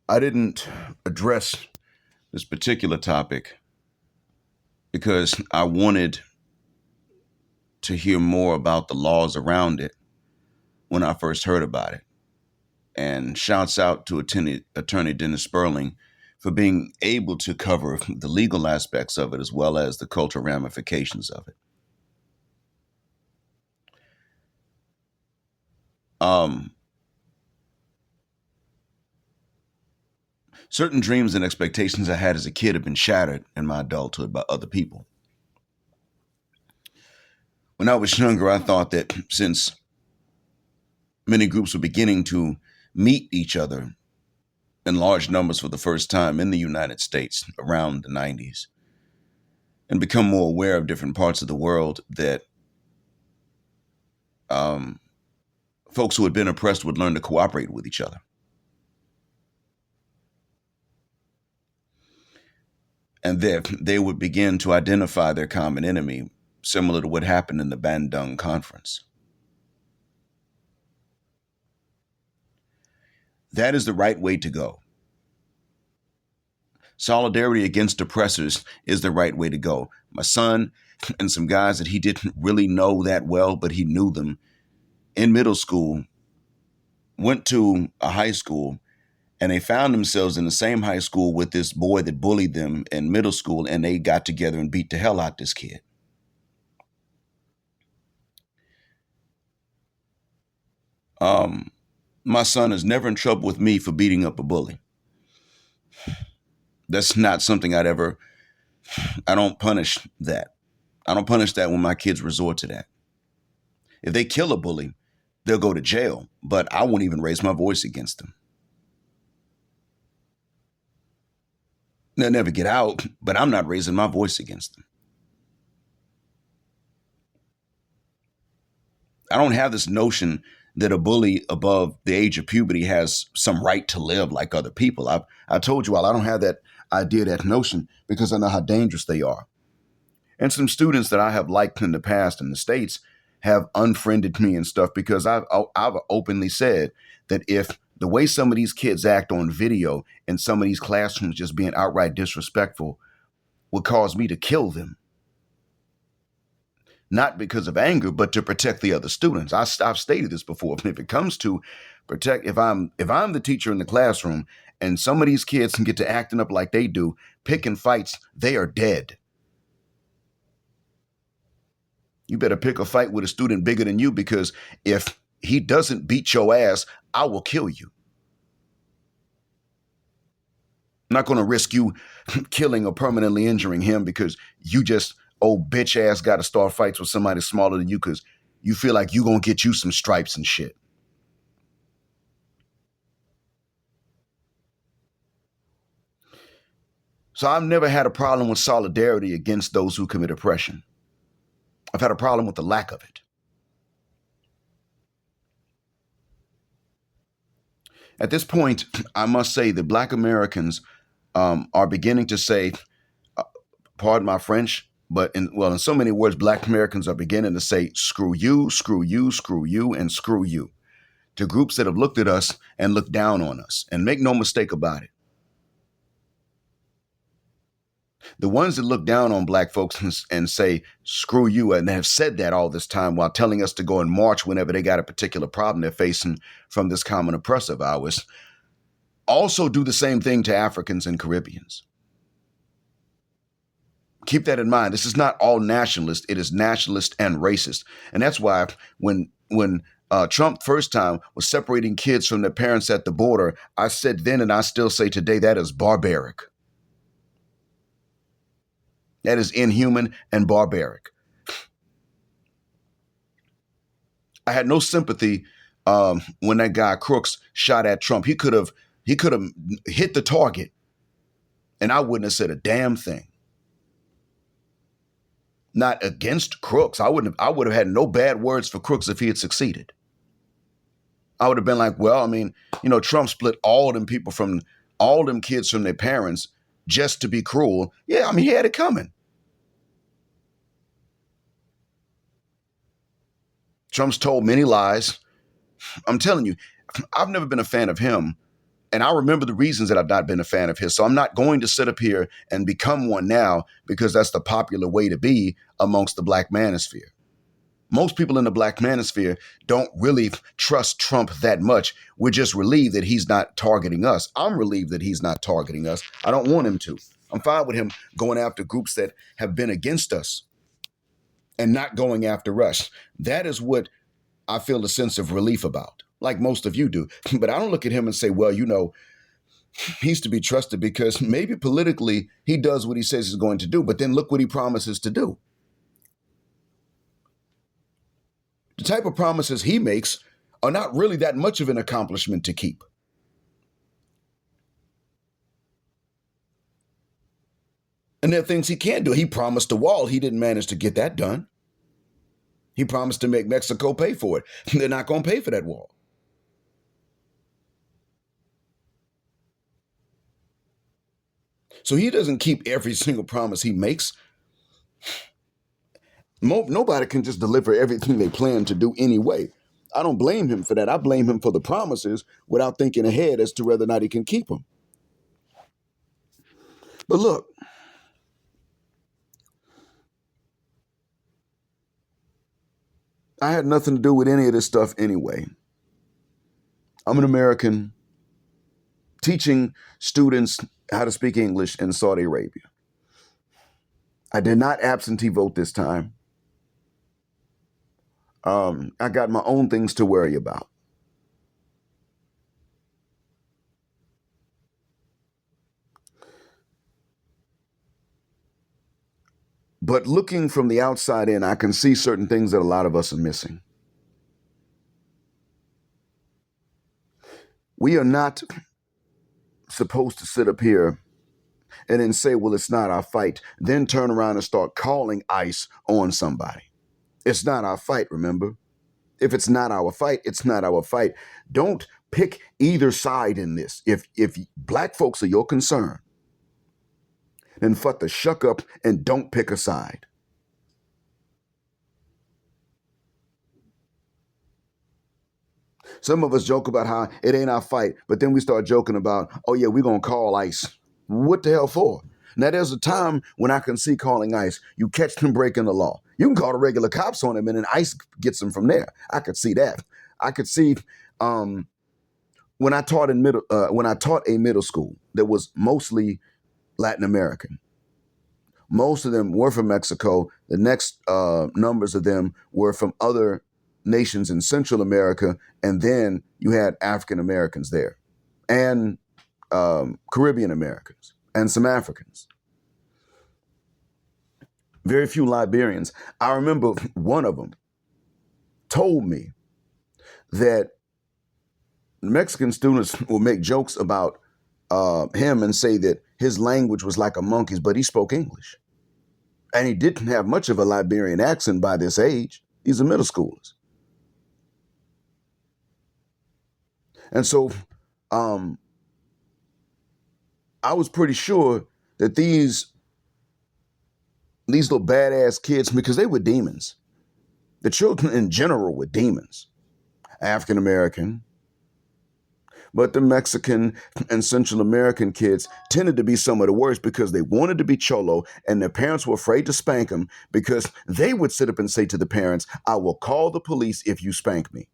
I didn't address this particular topic because I wanted to hear more about the laws around it when I first heard about it. And shouts out to Attorney Dennis Sperling for being able to cover the legal aspects of it as well as the cultural ramifications of it. Certain dreams and expectations I had as a kid have been shattered in my adulthood by other people. When I was younger, I thought that since many groups were beginning to meet each other in large numbers for the first time in the United States around the 90s and become more aware of different parts of the world, that folks who had been oppressed would learn to cooperate with each other. And that they would begin to identify their common enemy, similar to what happened in the Bandung Conference. That is the right way to go. Solidarity against oppressors is the right way to go. My son and some guys that he didn't really know that well, but he knew them in middle school, went to a high school, and they found themselves in the same high school with this boy that bullied them in middle school, and they got together and beat the hell out this kid. My son is never in trouble with me for beating up a bully. That's not something I don't punish that. I don't punish that when my kids resort to that. If they kill a bully, they'll go to jail, but I won't even raise my voice against them. They'll never get out, but I'm not raising my voice against them. I don't have this notion that a bully above the age of puberty has some right to live like other people. I told you all, I don't have that idea, that notion, because I know how dangerous they are. And some students that I have liked in the past in the States have unfriended me and stuff because I've openly said that if the way some of these kids act on video in some of these classrooms just being outright disrespectful would cause me to kill them. Not because of anger, but to protect the other students. I've stated this before. If it comes to protect, if I'm the teacher in the classroom and some of these kids can get to acting up like they do, picking fights, they are dead. You better pick a fight with a student bigger than you, because if he doesn't beat your ass, I will kill you. I'm not going to risk you killing or permanently injuring him because you just old bitch ass got to start fights with somebody smaller than you because you feel like you going to get you some stripes and shit. So I've never had a problem with solidarity against those who commit oppression. I've had a problem with the lack of it. At this point, I must say that Black Americans are beginning to say, pardon my French, but in so many words, Black Americans are beginning to say, screw you, screw you, screw you, and screw you, to groups that have looked at us and looked down on us. And make no mistake about it. The ones that look down on Black folks and say, screw you, and have said that all this time while telling us to go and march whenever they got a particular problem they're facing from this common oppressor of ours, also do the same thing to Africans and Caribbeans. Keep that in mind. This is not all nationalist. It is nationalist and racist. And that's why when Trump first time was separating kids from their parents at the border, I said then and I still say today, that is barbaric. That is inhuman and barbaric. I had no sympathy when that guy Crooks shot at Trump. He could have hit the target and I wouldn't have said a damn thing. Not against Crooks. I would have had no bad words for Crooks if he had succeeded. I would have been like, well, I mean, Trump split all them people from all them kids from their parents just to be cruel. Yeah, I mean, he had it coming. Trump's told many lies. I'm telling you, I've never been a fan of him And I remember the reasons that I've not been a fan of his. So I'm not going to sit up here and become one now because that's the popular way to be amongst the black manosphere. Most people in the black manosphere don't really trust Trump that much. We're just relieved that he's not targeting us. I'm relieved that he's not targeting us. I don't want him to. I'm fine with him going after groups that have been against us and not going after us. That is what I feel a sense of relief about, like most of you do. But I don't look at him and say, well, you know, he's to be trusted because maybe politically he does what he says he's going to do, but then look what he promises to do. The type of promises he makes are not really that much of an accomplishment to keep. And there are things he can't do. He promised a wall. He didn't manage to get that done. He promised to make Mexico pay for it. They're not going to pay for that wall. So he doesn't keep every single promise he makes. Nobody can just deliver everything they plan to do anyway. I don't blame him for that. I blame him for the promises without thinking ahead as to whether or not he can keep them. But look, I had nothing to do with any of this stuff anyway. I'm an American teaching students how to speak English in Saudi Arabia. I did not absentee vote this time. I got my own things to worry about. But looking from the outside in, I can see certain things that a lot of us are missing. We are not supposed to sit up here and then say, well, it's not our fight, then turn around and start calling ICE on somebody. It's not our fight, remember? If it's not our fight, it's not our fight. Don't pick either side in this. If black folks are your concern, then fuck the shuck up and don't pick a side. Some of us joke about how it ain't our fight, but then we start joking about, oh yeah, we're going to call ICE. What the hell for? Now, there's a time when I can see calling ICE. You catch them breaking the law. You can call the regular cops on them and then ICE gets them from there. I could see that. I could see when I taught a middle school that was mostly Latin American. Most of them were from Mexico. The next numbers of them were from other nations in Central America, and then you had African Americans there, and Caribbean Americans, and some Africans. Very few Liberians. I remember one of them told me that Mexican students will make jokes about him and say that his language was like a monkey's, but he spoke English. And he didn't have much of a Liberian accent by this age. These are middle schoolers. And so I was pretty sure that these little badass kids, because they were demons. The children in general were demons. African American. But the Mexican and Central American kids tended to be some of the worst because they wanted to be cholo and their parents were afraid to spank them because they would sit up and say to the parents, I will call the police if you spank me.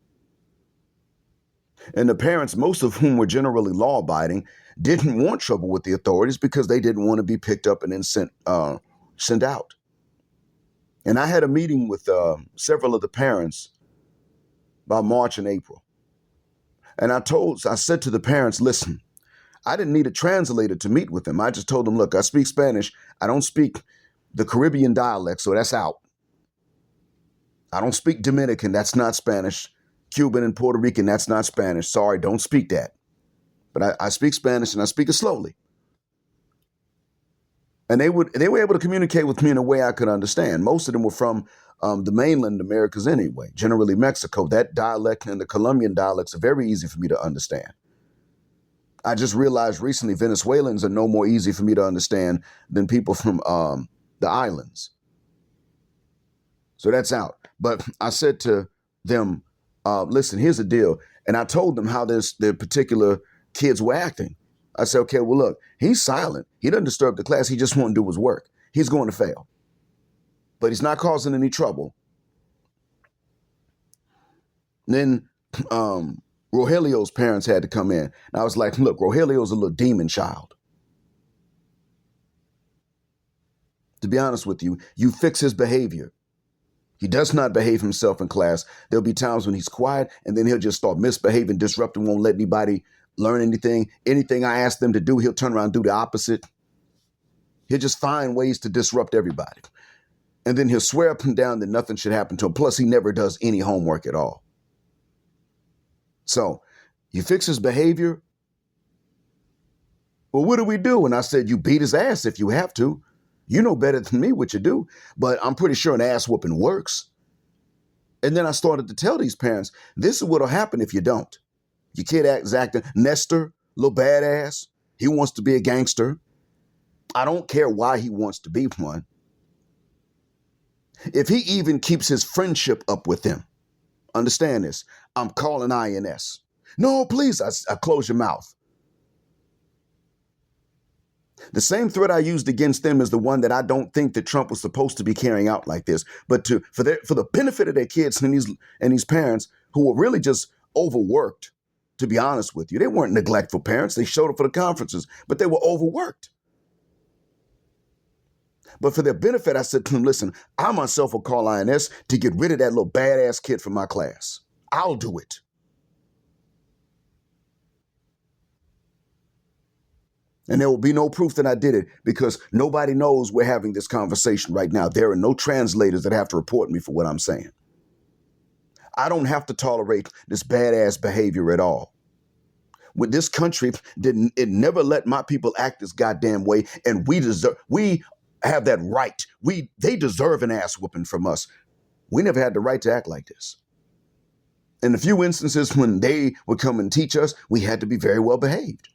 And the parents, most of whom were generally law-abiding, didn't want trouble with the authorities because they didn't want to be picked up and then sent out. And I had a meeting with several of the parents by March and April. And I said to the parents, listen, I didn't need a translator to meet with them. I just told them, look, I speak Spanish. I don't speak the Caribbean dialect, so that's out. I don't speak Dominican. That's not Spanish. Cuban and Puerto Rican, that's not Spanish. Sorry, don't speak that. But I speak Spanish and I speak it slowly. And they were able to communicate with me in a way I could understand. Most of them were from the mainland Americas anyway, generally Mexico. That dialect and the Colombian dialects are very easy for me to understand. I just realized recently Venezuelans are no more easy for me to understand than people from the islands. So that's out. But I said to them, listen, here's the deal. And I told them how their particular kids were acting. I said, okay, well, look, he's silent. He doesn't disturb the class. He just won't do his work. He's going to fail. But he's not causing any trouble. And then Rogelio's parents had to come in. And I was like, look, Rogelio's a little demon child. To be honest with you, you fix his behavior. He does not behave himself in class. There'll be times when he's quiet and then he'll just start misbehaving, disrupting, won't let anybody learn anything. Anything I ask them to do, he'll turn around and do the opposite. He'll just find ways to disrupt everybody. And then he'll swear up and down that nothing should happen to him. Plus, he never does any homework at all. So you fix his behavior. Well, what do we do? And I said, you beat his ass if you have to. You know better than me what you do, but I'm pretty sure an ass whooping works. And then I started to tell these parents, this is what'll happen if you don't. Your kid is acting, Nestor, little badass. He wants to be a gangster. I don't care why he wants to be one. If he even keeps his friendship up with them, understand this, I'm calling INS. No, please, I close your mouth. The same threat I used against them is the one that I don't think that Trump was supposed to be carrying out like this. But for the benefit of their kids and these parents who were really just overworked, to be honest with you. They weren't neglectful parents. They showed up for the conferences, but they were overworked. But for their benefit, I said to them, listen, I myself will call INS to get rid of that little badass kid from my class. I'll do it. And there will be no proof that I did it because nobody knows we're having this conversation right now. There are no translators that have to report me for what I'm saying. I don't have to tolerate this badass behavior at all. With this country, it never let my people act this goddamn way, and we have that right. They deserve an ass whooping from us. We never had the right to act like this. In the few instances when they would come and teach us, we had to be very well behaved.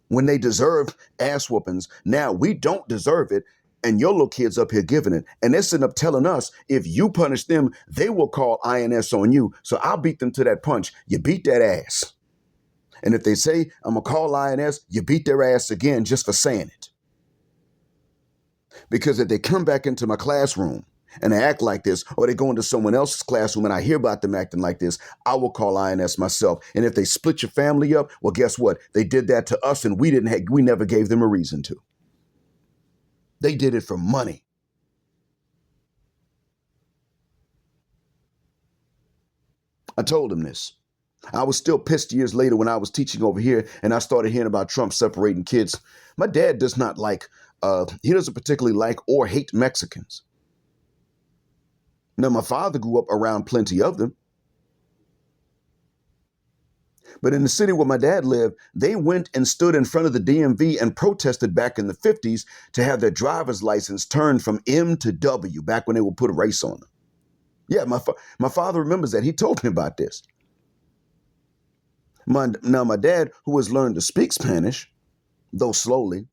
When they deserve ass whoopings, now we don't deserve it, and your little kids up here giving it. And they're sitting up telling us, if you punish them, they will call INS on you. So I'll beat them to that punch. You beat that ass. And if they say, I'm going to call INS, you beat their ass again just for saying it. Because if they come back into my classroom and they act like this, or they go into someone else's classroom and I hear about them acting like this, I will call INS myself. And if they split your family up, well, guess what? They did that to us and we never gave them a reason to. They did it for money. I told them this. I was still pissed years later when I was teaching over here and I started hearing about Trump separating kids. My dad does not he doesn't particularly like or hate Mexicans. Now, my father grew up around plenty of them. But in the city where my dad lived, they went and stood in front of the DMV and protested back in the 50s to have their driver's license turned from M to W, back when they would put a race on them. Yeah, my father remembers that. He told me about this. Now, my dad, who has learned to speak Spanish, though slowly,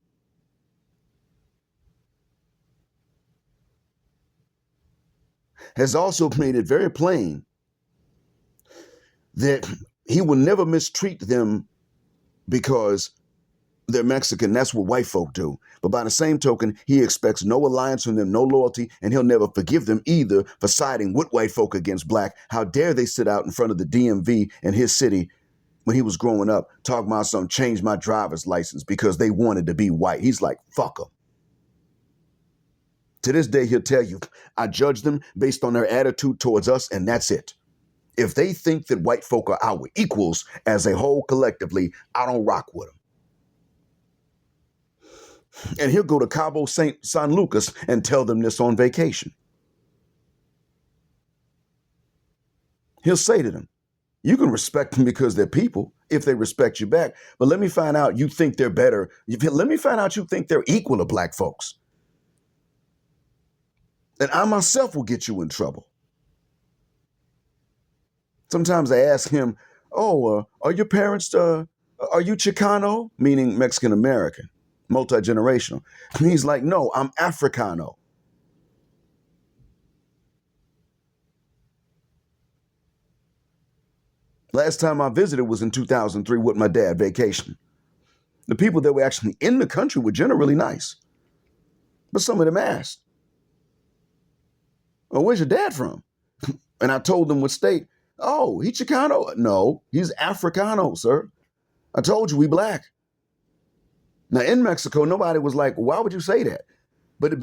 has also made it very plain that he will never mistreat them because they're Mexican. That's what white folk do. But by the same token, he expects no alliance from them, no loyalty, and he'll never forgive them either for siding with white folk against black. How dare they sit out in front of the DMV in his city when he was growing up, talking about something, change my driver's license because they wanted to be white. He's like, fuck them. To this day, he'll tell you, I judge them based on their attitude towards us, and that's it. If they think that white folk are our equals as a whole collectively, I don't rock with them. And he'll go to Cabo San Lucas and tell them this on vacation. He'll say to them, you can respect them because they're people, if they respect you back. But let me find out you think they're better. Let me find out you think they're equal to black folks. And I myself will get you in trouble. Sometimes I ask him, are your parents, are you Chicano? Meaning Mexican-American, multi-generational. And he's like, no, I'm Africano. Last time I visited was in 2003 with my dad, vacation. The people that were actually in the country were generally nice. But some of them asked, "Oh, where's your dad from?" And I told them what state. "Oh, he's Chicano." "No, he's Africano, sir. I told you we black." Now in Mexico, nobody was like, "Why would you say that?" But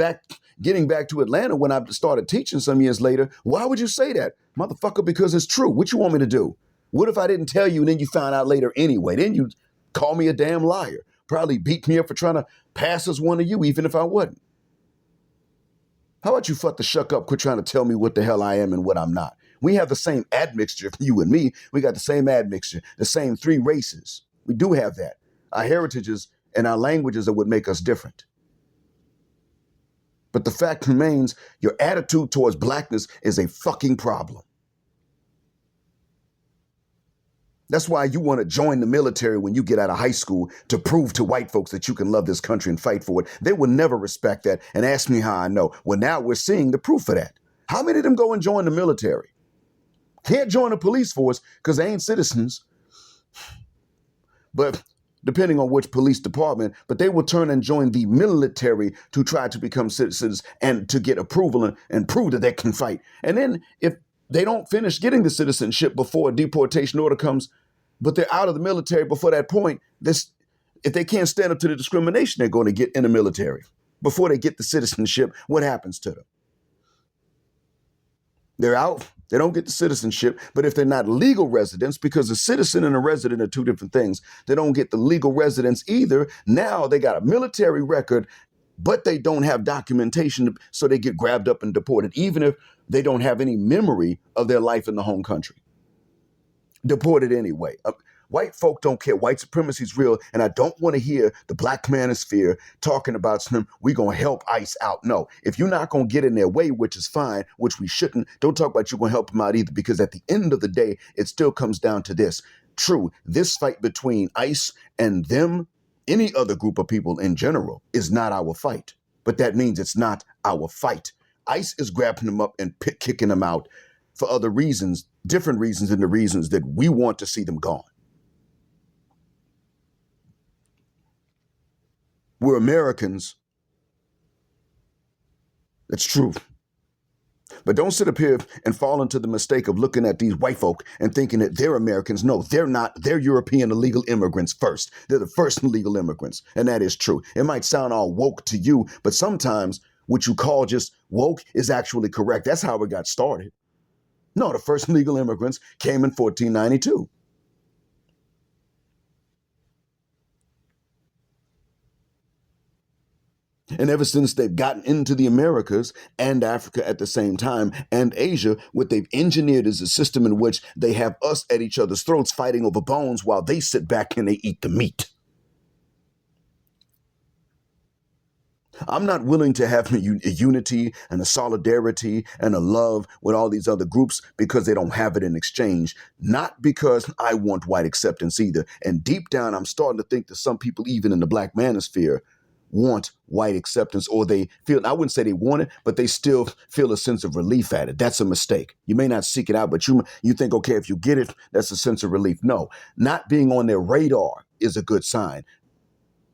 getting back to Atlanta, when I started teaching some years later, "Why would you say that?" "Motherfucker, because it's true. What you want me to do? What if I didn't tell you and then you found out later anyway? Then you call me a damn liar. Probably beat me up for trying to pass as one of you, even if I wasn't. How about you fuck the shuck up, quit trying to tell me what the hell I am and what I'm not? We have the same admixture, you and me. We got the same admixture, the same three races. We do have that. Our heritages and our languages are what make us different. But the fact remains, your attitude towards blackness is a fucking problem. That's why you want to join the military when you get out of high school to prove to white folks that you can love this country and fight for it. They will never respect that and ask me how I know. Well, now we're seeing the proof of that. How many of them go and join the military? Can't join the police force because they ain't citizens. But depending on which police department, but they will turn and join the military to try to become citizens and to get approval and prove that they can fight. And then if they don't finish getting the citizenship before a deportation order comes, but they're out of the military before that point, if they can't stand up to the discrimination they're going to get in the military before they get the citizenship, what happens to them? They're out. They don't get the citizenship, but if they're not legal residents, because a citizen and a resident are two different things, they don't get the legal residence either. Now they got a military record, but they don't have documentation, so they get grabbed up and deported, even if they don't have any memory of their life in the home country. Deported anyway. White folk don't care. White supremacy is real, and I don't want to hear the black manosphere talking about some, we going to help ICE out. No, if you're not going to get in their way, which is fine, which we shouldn't, don't talk about you're going to help them out either, because at the end of the day, it still comes down to this. True, this fight between ICE and them, any other group of people in general, is not our fight. But that means it's not our fight. ICE is grabbing them up and kicking them out for other reasons, different reasons than the reasons that we want to see them gone. We're Americans. That's true. But don't sit up here and fall into the mistake of looking at these white folk and thinking that they're Americans. No, they're not. They're European illegal immigrants first. They're the first illegal immigrants. And that is true. It might sound all woke to you, but sometimes what you call just woke is actually correct. That's how it got started. No, the first legal immigrants came in 1492. And ever since they've gotten into the Americas and Africa at the same time, and Asia, what they've engineered is a system in which they have us at each other's throats fighting over bones while they sit back and they eat the meat. I'm not willing to have a unity and a solidarity and a love with all these other groups because they don't have it in exchange. Not because I want white acceptance either. And deep down, I'm starting to think that some people, even in the black manosphere, want white acceptance, or they feel, I wouldn't say they want it, but they still feel a sense of relief at it. That's a mistake. You may not seek it out, but you think, okay, if you get it, that's a sense of relief. No, not being on their radar is a good sign.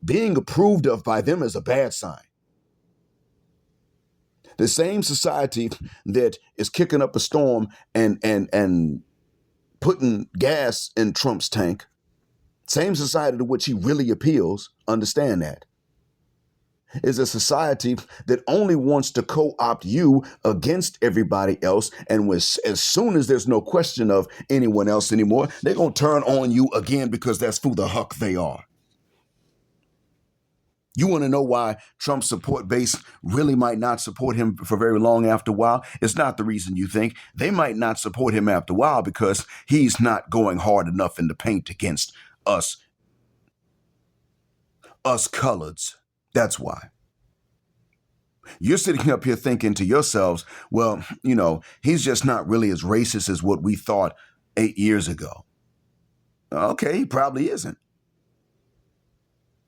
Being approved of by them is a bad sign. The same society that is kicking up a storm and putting gas in Trump's tank, same society to which he really appeals, understand that, is a society that only wants to co-opt you against everybody else. And as soon as there's no question of anyone else anymore, they're going to turn on you again because that's who the huck they are. You want to know why Trump's support base really might not support him for very long after a while? It's not the reason you think. They might not support him after a while because he's not going hard enough in the paint against us coloreds. That's why. You're sitting up here thinking to yourselves, well, he's just not really as racist as what we thought 8 years ago. Okay, he probably isn't.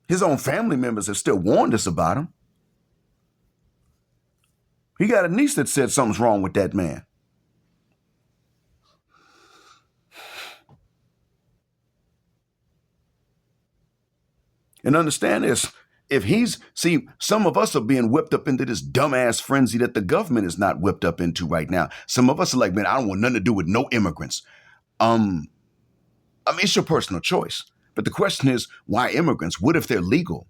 His own family members have still warned us about him. He got a niece that said something's wrong with that man. And understand this. Some of us are being whipped up into this dumbass frenzy that the government is not whipped up into right now. Some of us are like, man, I don't want nothing to do with no immigrants. It's your personal choice. But the question is, why immigrants? What if they're legal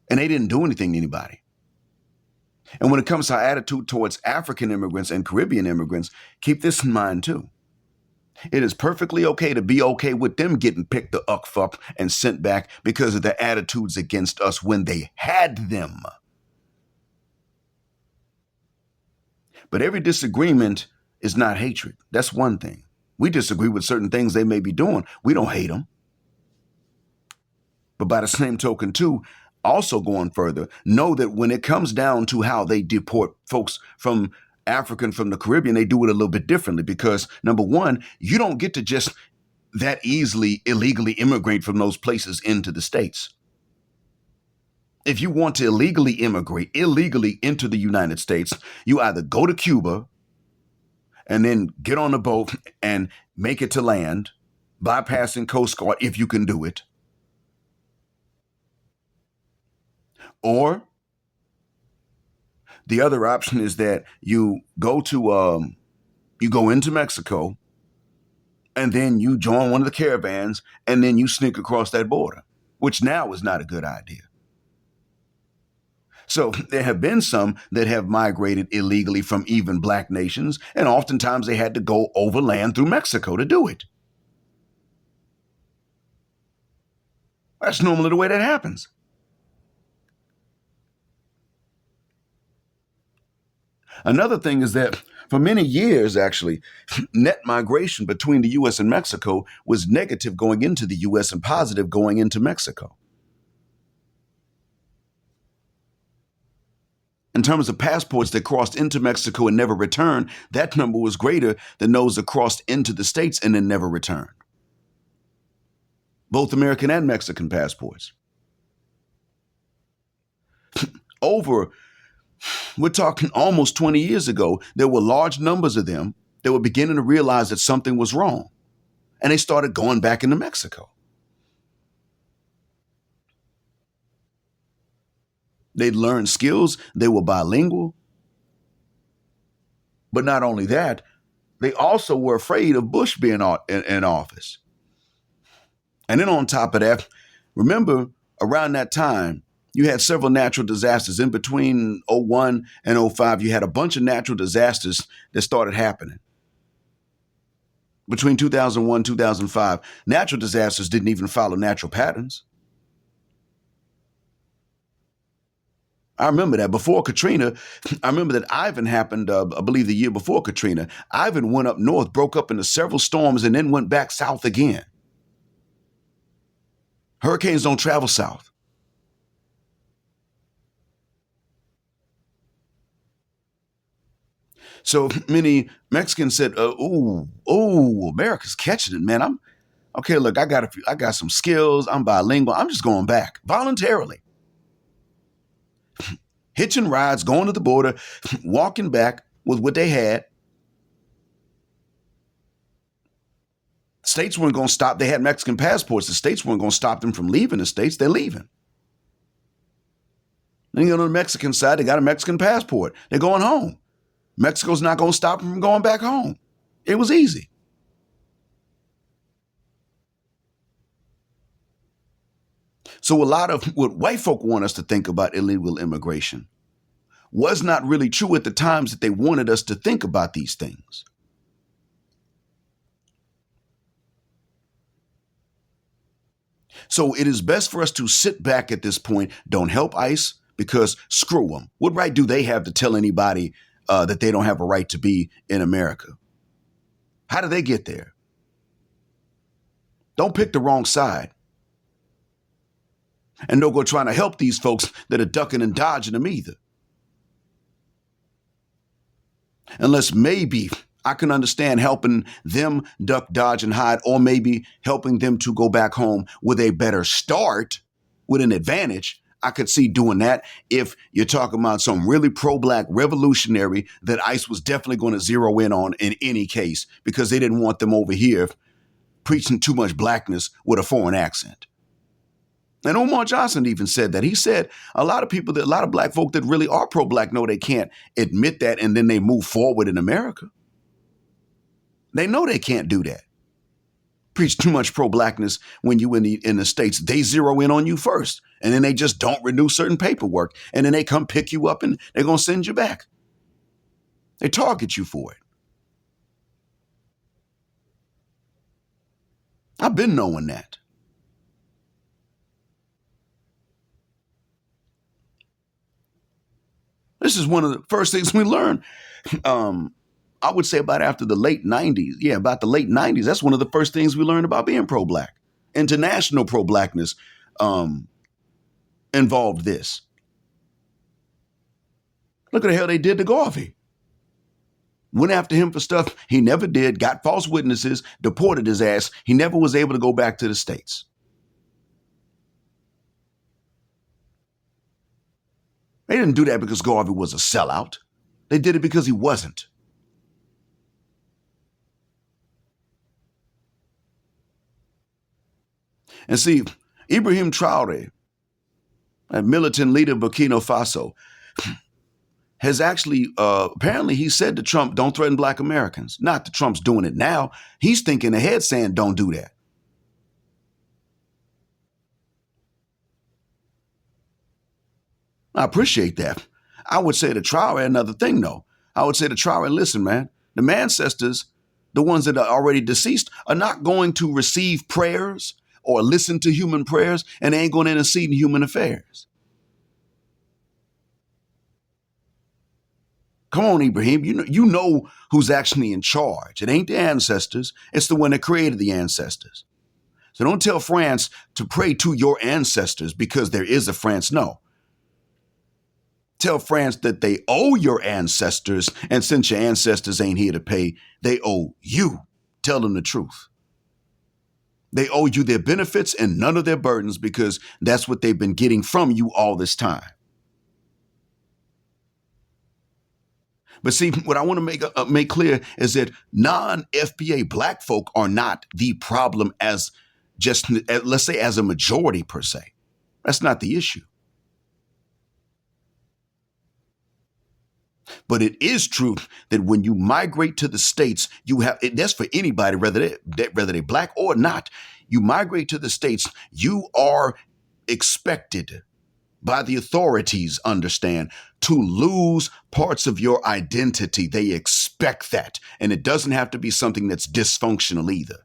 and they didn't do anything to anybody? And when it comes to our attitude towards African immigrants and Caribbean immigrants, keep this in mind too. It is perfectly okay to be okay with them getting picked the up and sent back because of their attitudes against us when they had them. But every disagreement is not hatred. That's one thing. We disagree with certain things they may be doing. We don't hate them. But by the same token, too, also going further, know that when it comes down to how they deport folks from African from the Caribbean, they do it a little bit differently because, number one, you don't get to just that easily illegally immigrate from those places into the States. If you want to illegally immigrate illegally into the United States, you either go to Cuba and then get on a boat and make it to land, bypassing Coast Guard if you can do it. Or the other option is that you go into Mexico and then you join one of the caravans and then you sneak across that border, which now is not a good idea. So there have been some that have migrated illegally from even black nations, and oftentimes they had to go overland through Mexico to do it. That's normally the way that happens. Another thing is that for many years, actually, net migration between the U.S. and Mexico was negative going into the U.S. and positive going into Mexico. In terms of passports that crossed into Mexico and never returned, that number was greater than those that crossed into the States and then never returned. Both American and Mexican passports. We're talking almost 20 years ago, there were large numbers of them that were beginning to realize that something was wrong. And they started going back into Mexico. They'd learned skills. They were bilingual. But not only that, they also were afraid of Bush being in office. And then on top of that, remember around that time, you had several natural disasters. In between 01 and 05, you had a bunch of natural disasters that started happening. Between 2001 and 2005, natural disasters didn't even follow natural patterns. I remember that before Katrina. I remember that Ivan happened, I believe the year before Katrina. Ivan went up north, broke up into several storms, and then went back south again. Hurricanes don't travel south. So many Mexicans said, America's catching it, man. I'm okay. Look, I got some skills. I'm bilingual. I'm just going back voluntarily. Hitching rides, going to the border, walking back with what they had. States weren't going to stop. They had Mexican passports. The states weren't going to stop them from leaving the states. They're leaving. Then you go to the Mexican side, they got a Mexican passport. They're going home. Mexico's not going to stop them from going back home. It was easy. So a lot of what white folk want us to think about illegal immigration was not really true at the times that they wanted us to think about these things. So it is best for us to sit back at this point. Don't help ICE because screw them. What right do they have to tell anybody that they don't have a right to be in America? How do they get there? Don't pick the wrong side. And don't go trying to help these folks that are ducking and dodging them either. Unless maybe I can understand helping them duck, dodge, and hide, or maybe helping them to go back home with a better start, with an advantage. I could see doing that if you're talking about some really pro-black revolutionary that ICE was definitely going to zero in on in any case because they didn't want them over here preaching too much blackness with a foreign accent. And Umar Johnson even said that. He said a lot of black folk that really are pro-black know they can't admit that, and then they move forward in America. They know they can't do that. Preach too much pro-blackness when you in the States, they zero in on you first, and then they just don't renew certain paperwork, and then they come pick you up and they're going to send you back. They target you for it. I've been knowing that. This is one of the first things we learned. I would say about after the late 90s. Yeah, about the late 90s. That's one of the first things we learned about being pro-black. International pro-blackness involved this. Look at the hell they did to Garvey. Went after him for stuff he never did, got false witnesses, deported his ass. He never was able to go back to the States. They didn't do that because Garvey was a sellout. They did it because he wasn't. And see, Ibrahim Traore, a militant leader of Burkina Faso, has actually, apparently he said to Trump, don't threaten black Americans. Not that Trump's doing it now. He's thinking ahead saying, don't do that. I appreciate that. I would say to Traore another thing, though. I would say to Traore, listen, man, the ancestors, the ones that are already deceased, are not going to receive prayers or listen to human prayers, and they ain't going to intercede in human affairs. Come on, Ibrahim. You know who's actually in charge. It ain't the ancestors. It's the one that created the ancestors. So don't tell France to pray to your ancestors because there is a France. No. Tell France that they owe your ancestors, and since your ancestors ain't here to pay, they owe you. Tell them the truth. They owe you their benefits and none of their burdens because that's what they've been getting from you all this time. But see, what I want to make clear is that non-FBA black folk are not the problem as just, let's say, as a majority per se. That's not the issue. But it is true that when you migrate to the States, you have, that's for anybody, whether they're black or not, you migrate to the States, you are expected by the authorities, understand, to lose parts of your identity. They expect that. And it doesn't have to be something that's dysfunctional either.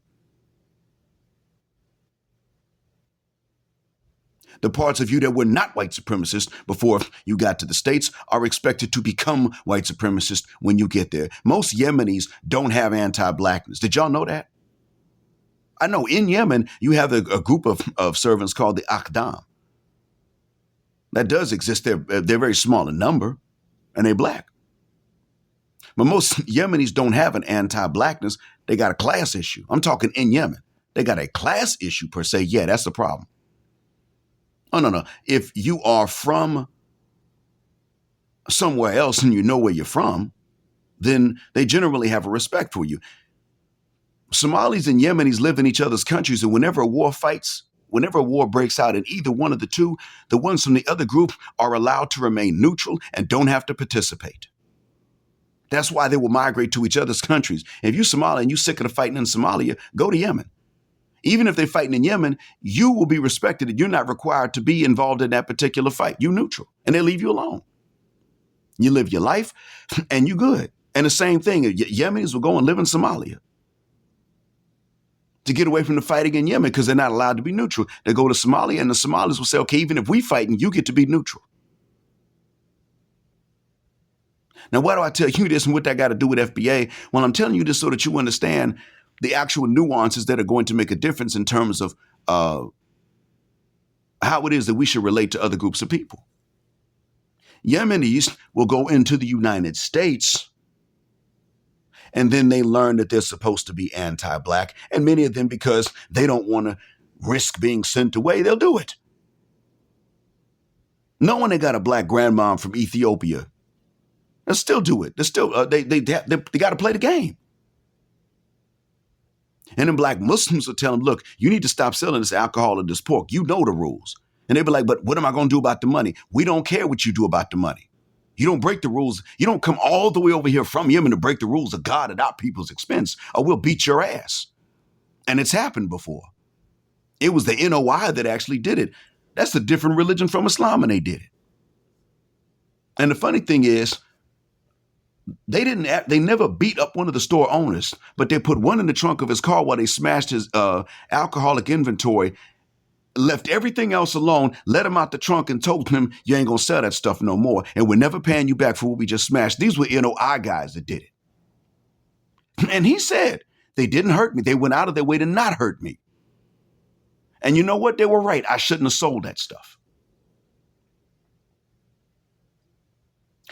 The parts of you that were not white supremacists before you got to the States are expected to become white supremacists when you get there. Most Yemenis don't have anti-blackness. Did y'all know that? I know in Yemen, you have a group of servants called the Akdam. That does exist. They're very small in number, and they're black. But most Yemenis don't have an anti-blackness. They got a class issue. I'm talking in Yemen. They got a class issue per se. Yeah, that's the problem. Oh, no. If you are from somewhere else and you know where you're from, then they generally have a respect for you. Somalis and Yemenis live in each other's countries, and whenever a war breaks out in either one of the two, the ones from the other group are allowed to remain neutral and don't have to participate. That's why they will migrate to each other's countries. If you're Somali and you're sick of the fighting in Somalia, go to Yemen. Even if they're fighting in Yemen, you will be respected and you're not required to be involved in that particular fight. You're neutral and they leave you alone. You live your life and you're good. And the same thing, Yemenis will go and live in Somalia to get away from the fighting in Yemen because they're not allowed to be neutral. They go to Somalia and the Somalis will say, okay, even if we fighting, you get to be neutral. Now, why do I tell you this and what that got to do with FBA? Well, I'm telling you this so that you understand the actual nuances that are going to make a difference in terms of how it is that we should relate to other groups of people. Yemenis will go into the United States and then they learn that they're supposed to be anti-black. And many of them, because they don't want to risk being sent away, they'll do it. Knowing they got a black grandmom from Ethiopia, they'll still do it. They're still, they got to play the game. And then black Muslims will tell them, look, you need to stop selling this alcohol and this pork. You know the rules. And they'd be like, but what am I going to do about the money? We don't care what you do about the money. You don't break the rules. You don't come all the way over here from Yemen to break the rules of God at our people's expense, or we'll beat your ass. And it's happened before. It was the NOI that actually did it. That's a different religion from Islam, and they did it. And the funny thing is, they never beat up one of the store owners, but they put one in the trunk of his car while they smashed his alcoholic inventory, left everything else alone, let him out the trunk and told him, you ain't gonna sell that stuff no more, and we're never paying you back for what we just smashed. These were NOI guys that did it. And he said, they didn't hurt me. They went out of their way to not hurt me. And you know what? They were right. I shouldn't have sold that stuff.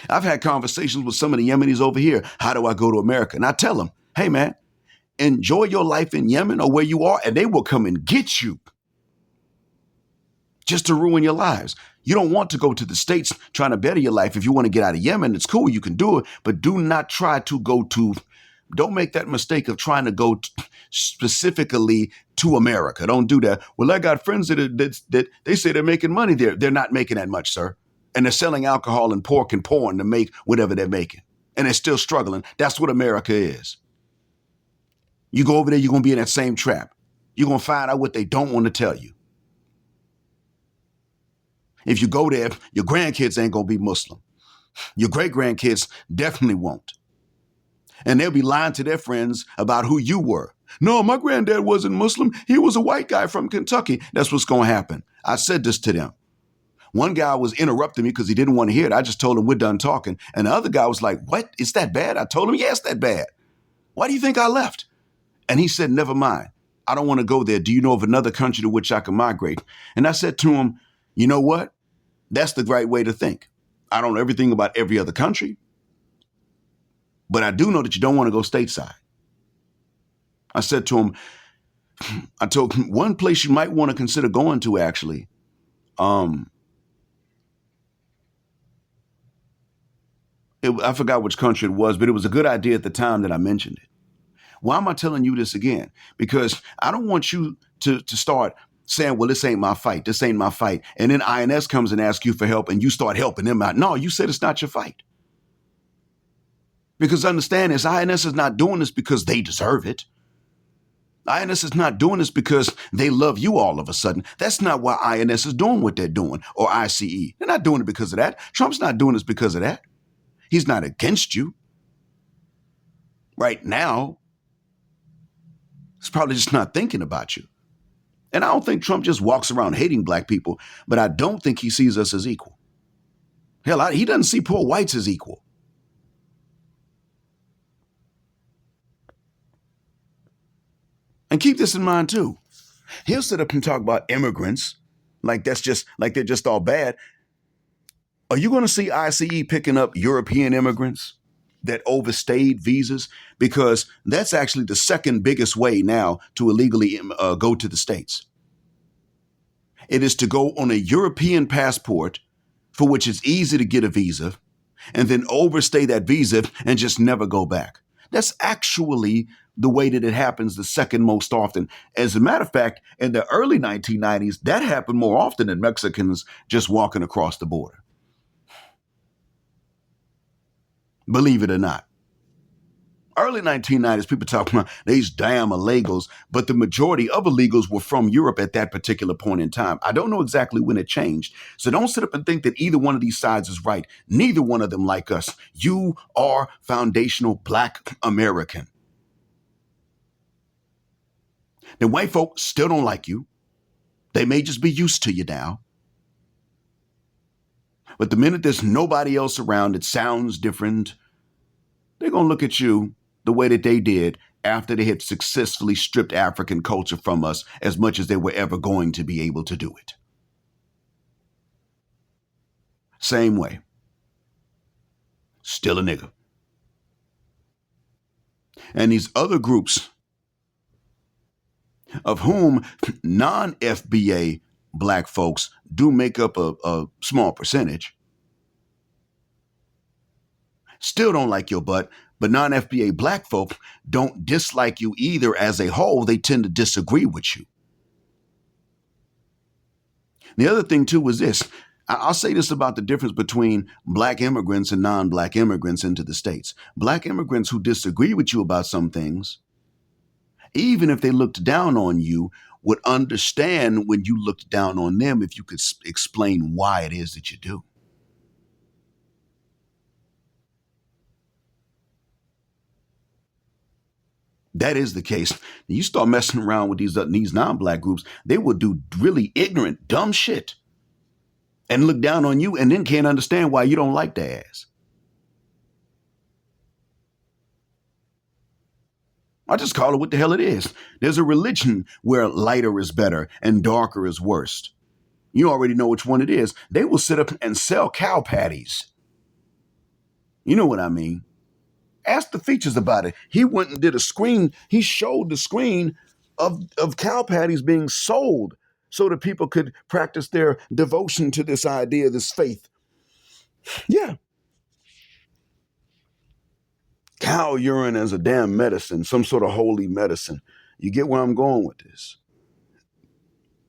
I've had conversations with some of the Yemenis over here. How do I go to America? And I tell them, hey, man, enjoy your life in Yemen or where you are, and they will come and get you just to ruin your lives. You don't want to go to the States trying to better your life. If you want to get out of Yemen, it's cool. You can do it. But do not try to don't make that mistake of trying to go specifically to America. Don't do that. Well, I got friends that they say they're making money there. They're not making that much, sir. And they're selling alcohol and pork and porn to make whatever they're making. And they're still struggling. That's what America is. You go over there, you're going to be in that same trap. You're going to find out what they don't want to tell you. If you go there, your grandkids ain't going to be Muslim. Your great-grandkids definitely won't. And they'll be lying to their friends about who you were. No, my granddad wasn't Muslim. He was a white guy from Kentucky. That's what's going to happen. I said this to them. One guy was interrupting me because he didn't want to hear it. I just told him we're done talking. And the other guy was like, what? It's that bad? I told him, yeah, it's that bad. Why do you think I left? And he said, never mind. I don't want to go there. Do you know of another country to which I can migrate? And I said to him, you know what? That's the right way to think. I don't know everything about every other country, but I do know that you don't want to go stateside. I said to him, I told him one place you might want to consider going to actually. I forgot which country it was, but it was a good idea at the time that I mentioned it. Why am I telling you this again? Because I don't want you to start saying, well, this ain't my fight. This ain't my fight. And then INS comes and asks you for help and you start helping them out. No, you said it's not your fight. Because understand this, INS is not doing this because they deserve it. INS is not doing this because they love you all of a sudden. That's not why INS is doing what they're doing, or ICE. They're not doing it because of that. Trump's not doing this because of that. He's not against you. Right now, he's probably just not thinking about you. And I don't think Trump just walks around hating black people, but I don't think he sees us as equal. Hell, he doesn't see poor whites as equal. And keep this in mind too. He'll sit up and talk about immigrants like they're just all bad. Are you going to see ICE picking up European immigrants that overstayed visas? Because that's actually the second biggest way now to illegally go to the States. It is to go on a European passport for which it's easy to get a visa and then overstay that visa and just never go back. That's actually the way that it happens the second most often. As a matter of fact, in the early 1990s, that happened more often than Mexicans just walking across the border. Believe it or not. Early 1990s, people talking about these damn illegals, but the majority of illegals were from Europe at that particular point in time. I don't know exactly when it changed. So don't sit up and think that either one of these sides is right. Neither one of them like us. You are foundational Black American. The white folk still don't like you. They may just be used to you now. But the minute there's nobody else around, it sounds different. They're going to look at you the way that they did after they had successfully stripped African culture from us as much as they were ever going to be able to do it. Same way. Still a nigga. And these other groups, of whom non-FBA Black folks do make up a small percentage, still don't like your butt, but non-FBA Black folk don't dislike you either as a whole. They tend to disagree with you. The other thing too was this. I'll say this about the difference between black immigrants and non-black immigrants into the States. Black immigrants who disagree with you about some things, even if they looked down on you, would understand when you looked down on them if you could explain why it is that you do. That is the case. You start messing around with these non-black groups, they will do really ignorant, dumb shit and look down on you and then can't understand why you don't like their ass. I just call it what the hell it is. There's a religion where lighter is better and darker is worst. You already know which one it is. They will sit up and sell cow patties. You know what I mean? Ask the features about it. He went and did a screen. He showed the screen of cow patties being sold so that people could practice their devotion to this idea, this faith. Yeah. Cow urine as a damn medicine, some sort of holy medicine. You get where I'm going with this?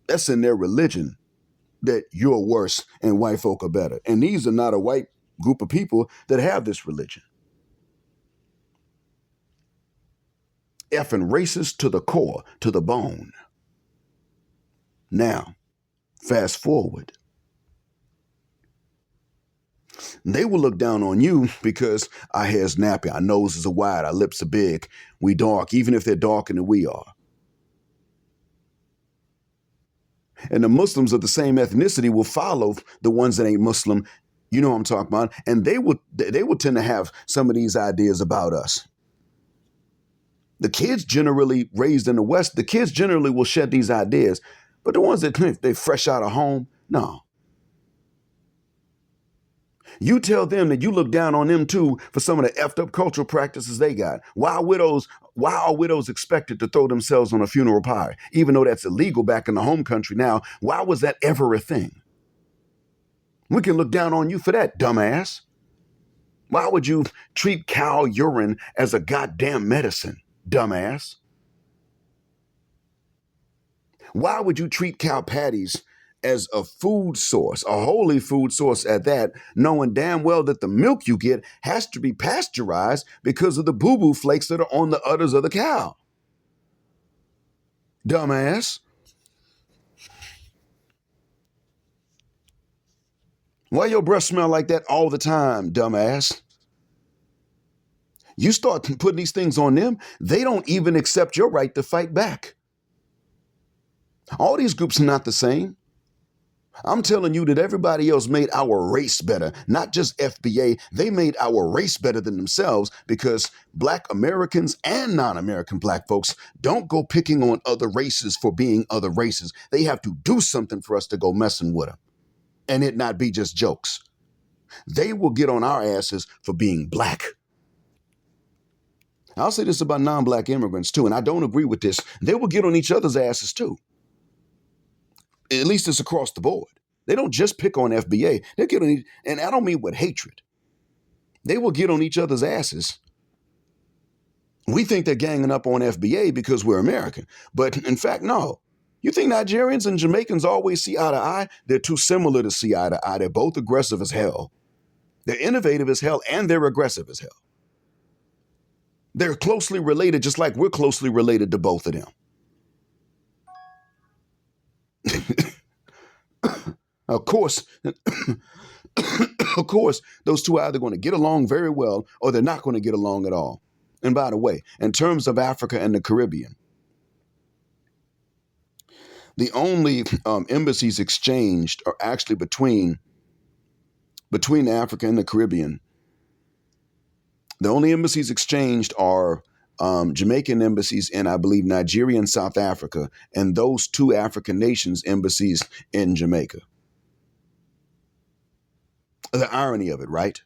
That's in their religion, that you're worse and white folk are better. And these are not a white group of people that have this religion. Effing racist to the core, to the bone. Now, fast forward. They will look down on you because our hair's nappy, our noses are wide, our lips are big, we dark, even if they're darker than we are. And the Muslims of the same ethnicity will follow the ones that ain't Muslim. You know what I'm talking about? And they will tend to have some of these ideas about us. The kids generally raised in the West, the kids generally will shed these ideas. But the ones that they fresh out of home, no. You tell them that you look down on them too for some of the effed up cultural practices they got. Why are widows expected to throw themselves on a funeral pyre? Even though that's illegal back in the home country now, why was that ever a thing? We can look down on you for that, dumbass. Why would you treat cow urine as a goddamn medicine, dumbass? Why would you treat cow patties as a food source, a holy food source at that, knowing damn well that the milk you get has to be pasteurized because of the boo-boo flakes that are on the udders of the cow? Dumbass. Why your breath smell like that all the time, dumbass? You start putting these things on them, they don't even accept your right to fight back. All these groups are not the same. I'm telling you that everybody else made our race better, not just FBA. They made our race better than themselves because Black Americans and non-American Black folks don't go picking on other races for being other races. They have to do something for us to go messing with them and it not be just jokes. They will get on our asses for being Black. I'll say this about non-Black immigrants too, and I don't agree with this. They will get on each other's asses too. At least it's across the board. They don't just pick on FBA. They get on, and I don't mean with hatred. They will get on each other's asses. We think they're ganging up on FBA because we're American. But in fact, no. You think Nigerians and Jamaicans always see eye to eye? They're too similar to see eye to eye. They're both aggressive as hell. They're innovative as hell, and they're aggressive as hell. They're closely related, just like we're closely related to both of them. Of course, those two are either going to get along very well or they're not going to get along at all. And by the way, in terms of Africa and the Caribbean, the only embassies exchanged are actually between Africa and the Caribbean. The only embassies exchanged are Jamaican embassies in, I believe, Nigeria and South Africa, and those two African nations' embassies in Jamaica. The irony of it, right?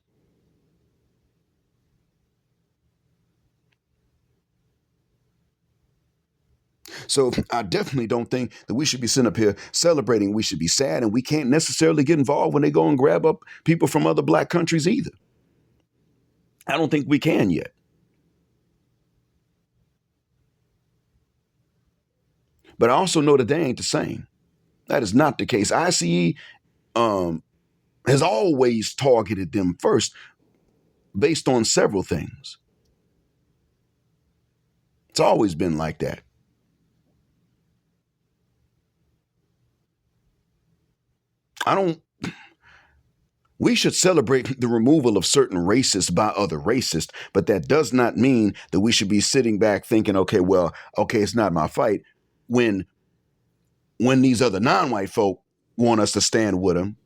So I definitely don't think that we should be sitting up here celebrating. We should be sad, and we can't necessarily get involved when they go and grab up people from other Black countries either. I don't think we can yet. But I also know that they ain't the same. That is not the case. ICE has always targeted them first based on several things. It's always been like that. We should celebrate the removal of certain racists by other racists, but that does not mean that we should be sitting back thinking, okay, it's not my fight. When these other non-white folk want us to stand with them,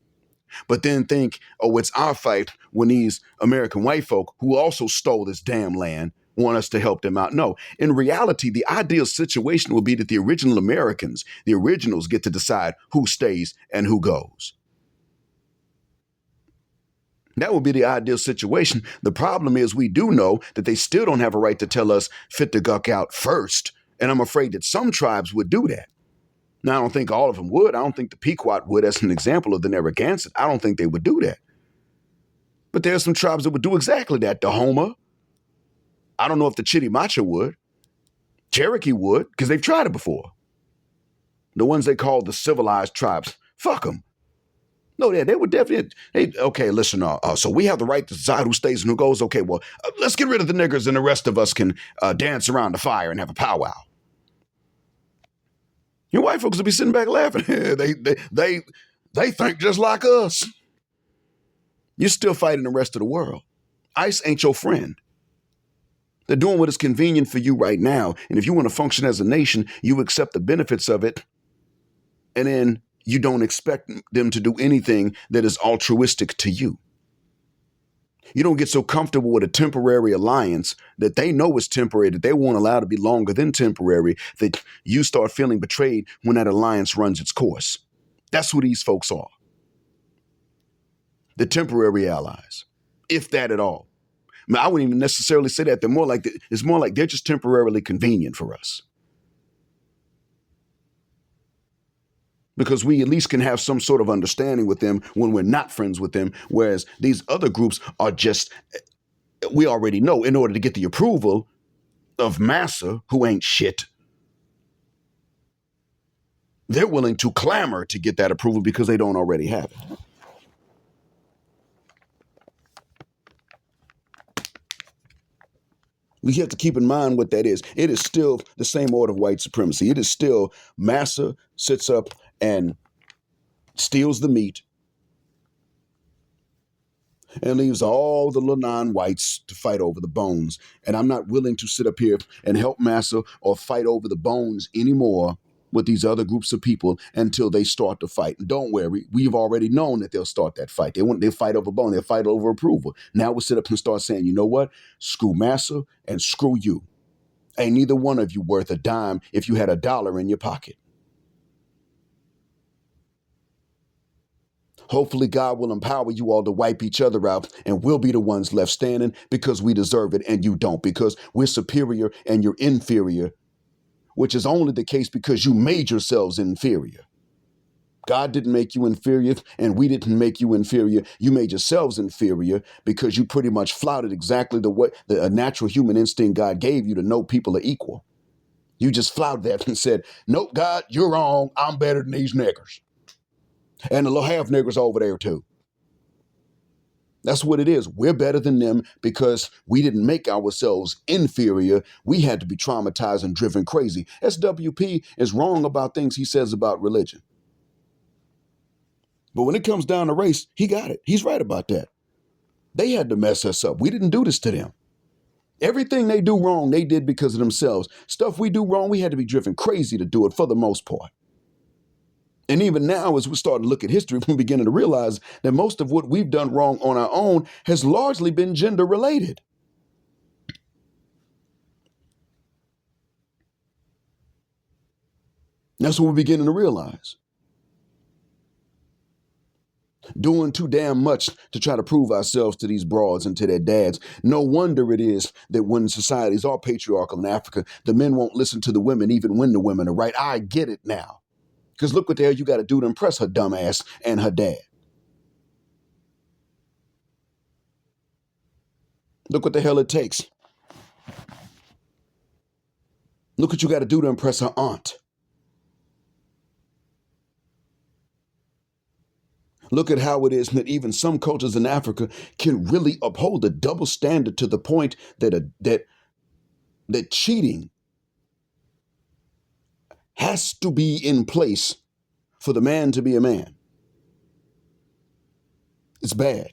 but then think, oh, it's our fight when these American white folk who also stole this damn land want us to help them out. No, in reality, the ideal situation will be that the original Americans, the originals, get to decide who stays and who goes. That would be the ideal situation. The problem is we do know that they still don't have a right to tell us fit the guck out first. And I'm afraid that some tribes would do that. Now, I don't think all of them would. I don't think the Pequot would, as an example of the Narragansett. I don't think they would do that. But there are some tribes that would do exactly that. The Houma. I don't know if the Chitimacha would. Cherokee would, because they've tried it before. The ones they call the civilized tribes. Fuck them. No, they would definitely. Okay, listen. So we have the right to decide who stays and who goes. Okay, well, let's get rid of the niggers, and the rest of us can dance around the fire and have a powwow. Your white folks will be sitting back laughing. they think just like us. You're still fighting the rest of the world. ICE ain't your friend. They're doing what is convenient for you right now, and if you want to function as a nation, you accept the benefits of it, and then you don't expect them to do anything that is altruistic to you. You don't get so comfortable with a temporary alliance that they know is temporary, that they won't allow to be longer than temporary, that you start feeling betrayed when that alliance runs its course. That's who these folks are. The temporary allies, if that at all. I mean, I wouldn't even necessarily say that. It's more like they're just temporarily convenient for us. Because we at least can have some sort of understanding with them when we're not friends with them, whereas these other groups are just, we already know, in order to get the approval of massa, who ain't shit, they're willing to clamor to get that approval because they don't already have it. We have to keep in mind what that is. It is still the same order of white supremacy. It is still massa sits up and steals the meat and leaves all the little non-whites to fight over the bones. And I'm not willing to sit up here and help massa or fight over the bones anymore with these other groups of people until they start to fight. And don't worry, we've already known that they'll start that fight. They fight over bone. They'll fight over approval. Now we'll sit up and start saying, you know what? Screw massa and screw you. Ain't neither one of you worth a dime if you had $1 in your pocket. Hopefully God will empower you all to wipe each other out, and we'll be the ones left standing because we deserve it and you don't, because we're superior and you're inferior, which is only the case because you made yourselves inferior. God didn't make you inferior, and we didn't make you inferior. You made yourselves inferior because you pretty much flouted exactly the natural human instinct God gave you to know people are equal. You just flouted that and said, nope, God, you're wrong. I'm better than these niggers. And the little half niggers over there too. That's what it is. We're better than them because we didn't make ourselves inferior. We had to be traumatized and driven crazy. SWP is wrong about things he says about religion. But when it comes down to race, he got it. He's right about that. They had to mess us up. We didn't do this to them. Everything they do wrong, they did because of themselves. Stuff we do wrong, we had to be driven crazy to do it for the most part. And even now, as we're starting to look at history, we're beginning to realize that most of what we've done wrong on our own has largely been gender related. That's what we're beginning to realize. Doing too damn much to try to prove ourselves to these broads and to their dads. No wonder it is that when societies are patriarchal in Africa, the men won't listen to the women even when the women are right. I get it now. Because look what the hell you got to do to impress her dumb ass and her dad. Look what the hell it takes. Look what you got to do to impress her aunt. Look at how it is that even some cultures in Africa can really uphold a double standard to the point that that cheating has to be in place for the man to be a man. It's bad.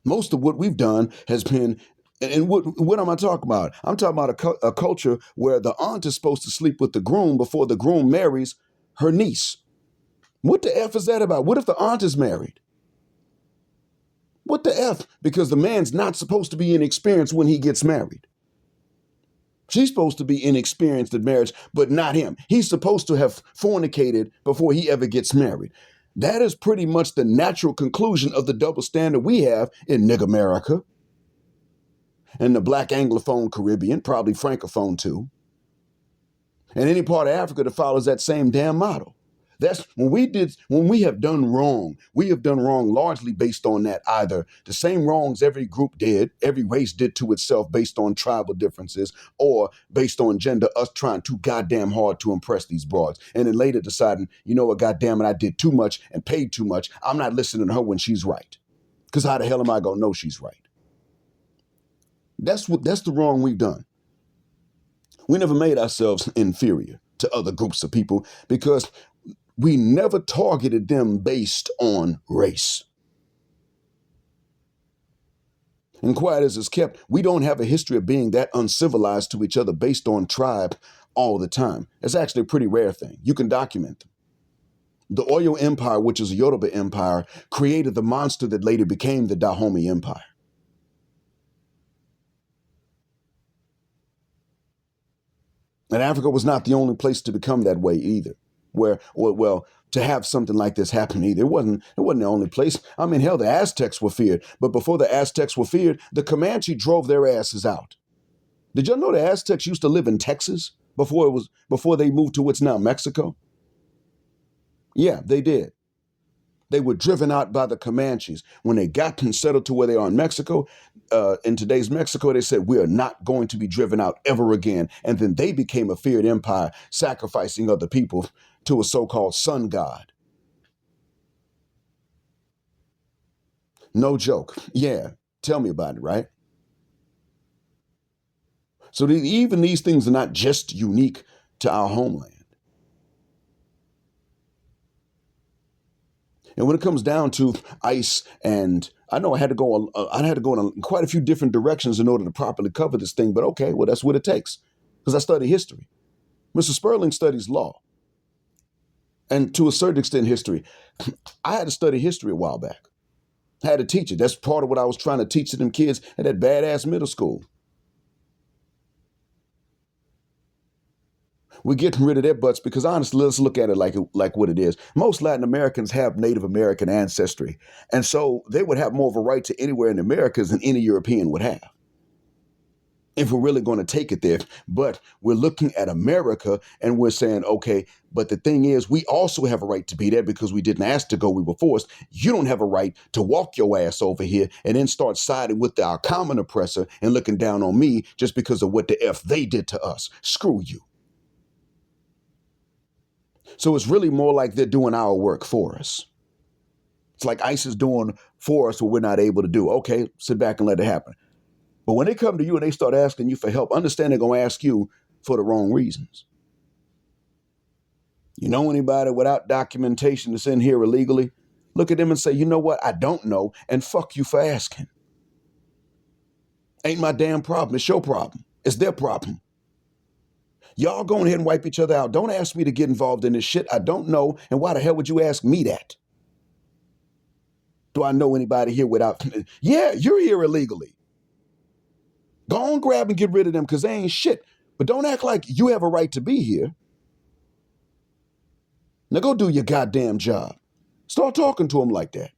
Most of what we've done has been, and what am I talking about? I'm talking about a culture where the aunt is supposed to sleep with the groom before the groom marries her niece. What the F is that about? What if the aunt is married? What the F? Because the man's not supposed to be inexperienced when he gets married. She's supposed to be inexperienced in marriage, but not him. He's supposed to have fornicated before he ever gets married. That is pretty much the natural conclusion of the double standard we have in Nigga America and the Black Anglophone Caribbean, probably Francophone too, and any part of Africa that follows that same damn model. That's when we have done wrong. We have done wrong largely based on that, either the same wrongs every group did, every race did to itself based on tribal differences, or based on gender, us trying too goddamn hard to impress these broads. And then later deciding, you know what, goddamn it, I did too much and paid too much. I'm not listening to her when she's right. Because how the hell am I gonna know she's right? That's the wrong we've done. We never made ourselves inferior to other groups of people because we never targeted them based on race. And quiet as it's kept, we don't have a history of being that uncivilized to each other based on tribe all the time. It's actually a pretty rare thing. You can document them. The Oyo Empire, which is a Yoruba empire, created the monster that later became the Dahomey Empire. And Africa was not the only place to become that way either. To have something like this happen either. It wasn't the only place. I mean, hell, the Aztecs were feared. But before the Aztecs were feared, the Comanche drove their asses out. Did y'all know the Aztecs used to live in Texas before they moved to what's now Mexico? Yeah, they did. They were driven out by the Comanches. When they got and settled to where they are in Mexico, in today's Mexico, they said, we are not going to be driven out ever again. And then they became a feared empire, sacrificing other people to a so-called sun god. No joke. Yeah, tell me about it, right? So even these things are not just unique to our homeland. And when it comes down to ICE, and I know I had to go in quite a few different directions in order to properly cover this thing, but okay, well, that's what it takes, because I study history. Mr. Sperling studies law, and to a certain extent history. I had to study history a while back. I had to teach it. That's part of what I was trying to teach to them kids at that badass middle school. We're getting rid of their butts because honestly, let's look at it like what it is. Most Latin Americans have Native American ancestry. And so they would have more of a right to anywhere in the Americas than any European would have, if we're really going to take it there. But we're looking at America and we're saying, okay, but the thing is, we also have a right to be there because we didn't ask to go, we were forced. You don't have a right to walk your ass over here and then start siding with our common oppressor and looking down on me just because of what the F they did to us. Screw you. So it's really more like they're doing our work for us. It's like ICE is doing for us what we're not able to do. Okay, sit back and let it happen. But when they come to you and they start asking you for help, understand they're going to ask you for the wrong reasons. You know anybody without documentation that's in here illegally? Look at them and say, you know what? I don't know. And fuck you for asking. Ain't my damn problem. It's your problem. It's their problem. Y'all go ahead and wipe each other out. Don't ask me to get involved in this shit. I don't know. And why the hell would you ask me that? Do I know anybody here without? Yeah, you're here illegally. Go on, grab and get rid of them because they ain't shit. But don't act like you have a right to be here. Now go do your goddamn job. Start talking to them like that.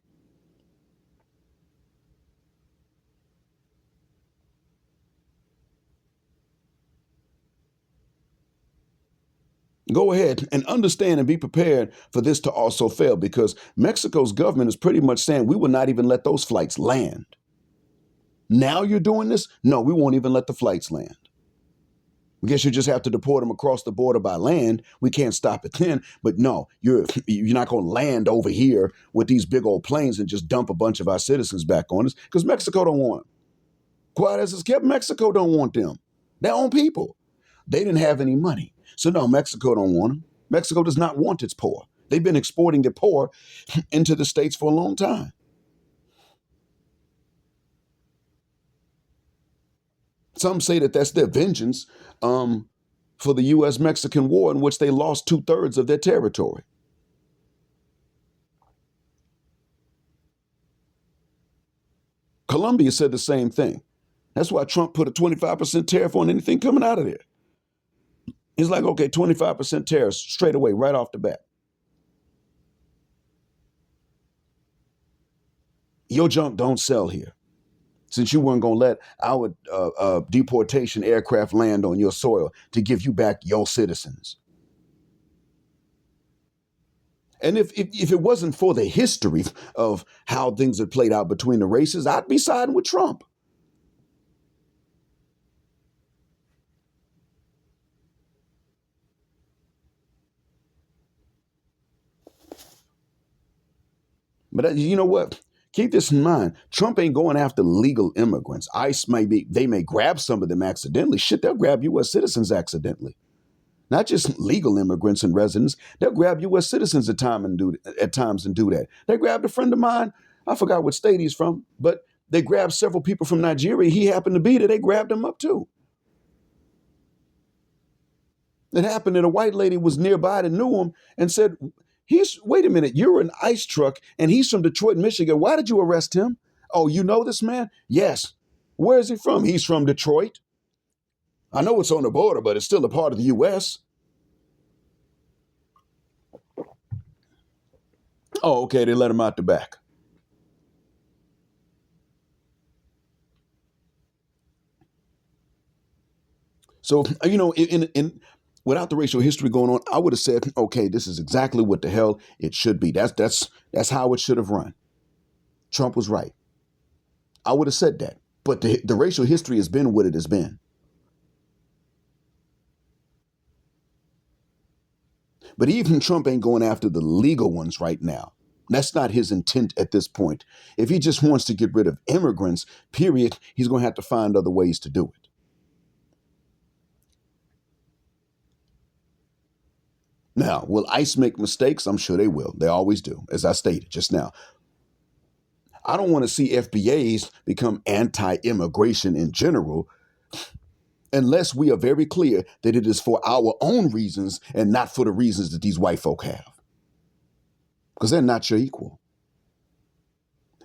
Go ahead and understand and be prepared for this to also fail, because Mexico's government is pretty much saying we will not even let those flights land. Now you're doing this? No, we won't even let the flights land. I guess you just have to deport them across the border by land. We can't stop it then. But no, you're not going to land over here with these big old planes and just dump a bunch of our citizens back on us because Mexico don't want them. Quiet as it's kept, Mexico don't want them. Their own people. They didn't have any money. So no, Mexico don't want them. Mexico does not want its poor. They've been exporting the poor into the States for a long time. Some say that that's their vengeance for the U.S.-Mexican War, in which they lost 2/3 of their territory. Colombia said the same thing. That's why Trump put a 25% tariff on anything coming out of there. He's like, okay, 25% tariffs straight away, right off the bat. Your junk don't sell here. Since you weren't going to let our deportation aircraft land on your soil to give you back your citizens. And if it wasn't for the history of how things had played out between the races, I'd be siding with Trump. But you know what? Keep this in mind. Trump ain't going after legal immigrants. ICE they may grab some of them accidentally. Shit, they'll grab U.S. citizens accidentally. Not just legal immigrants and residents. They'll grab U.S. citizens at times and do that. They grabbed a friend of mine. I forgot what state he's from, but they grabbed several people from Nigeria. He happened to be there. They grabbed him up too. It happened that a white lady was nearby that knew him and said, wait a minute, you're an ICE truck and he's from Detroit, Michigan. Why did you arrest him? Oh, you know this man? Yes. Where is he from? He's from Detroit. I know it's on the border, but it's still a part of the U.S. Oh, okay, they let him out the back. So, in without the racial history going on, I would have said, okay, this is exactly what the hell it should be. That's how it should have run. Trump was right. I would have said that. But the racial history has been what it has been. But even Trump ain't going after the legal ones right now. That's not his intent at this point. If he just wants to get rid of immigrants, period, he's going to have to find other ways to do it. Now, will ICE make mistakes? I'm sure they will. They always do, as I stated just now. I don't want to see FBAs become anti-immigration in general unless we are very clear that it is for our own reasons and not for the reasons that these white folk have. Because they're not your equal.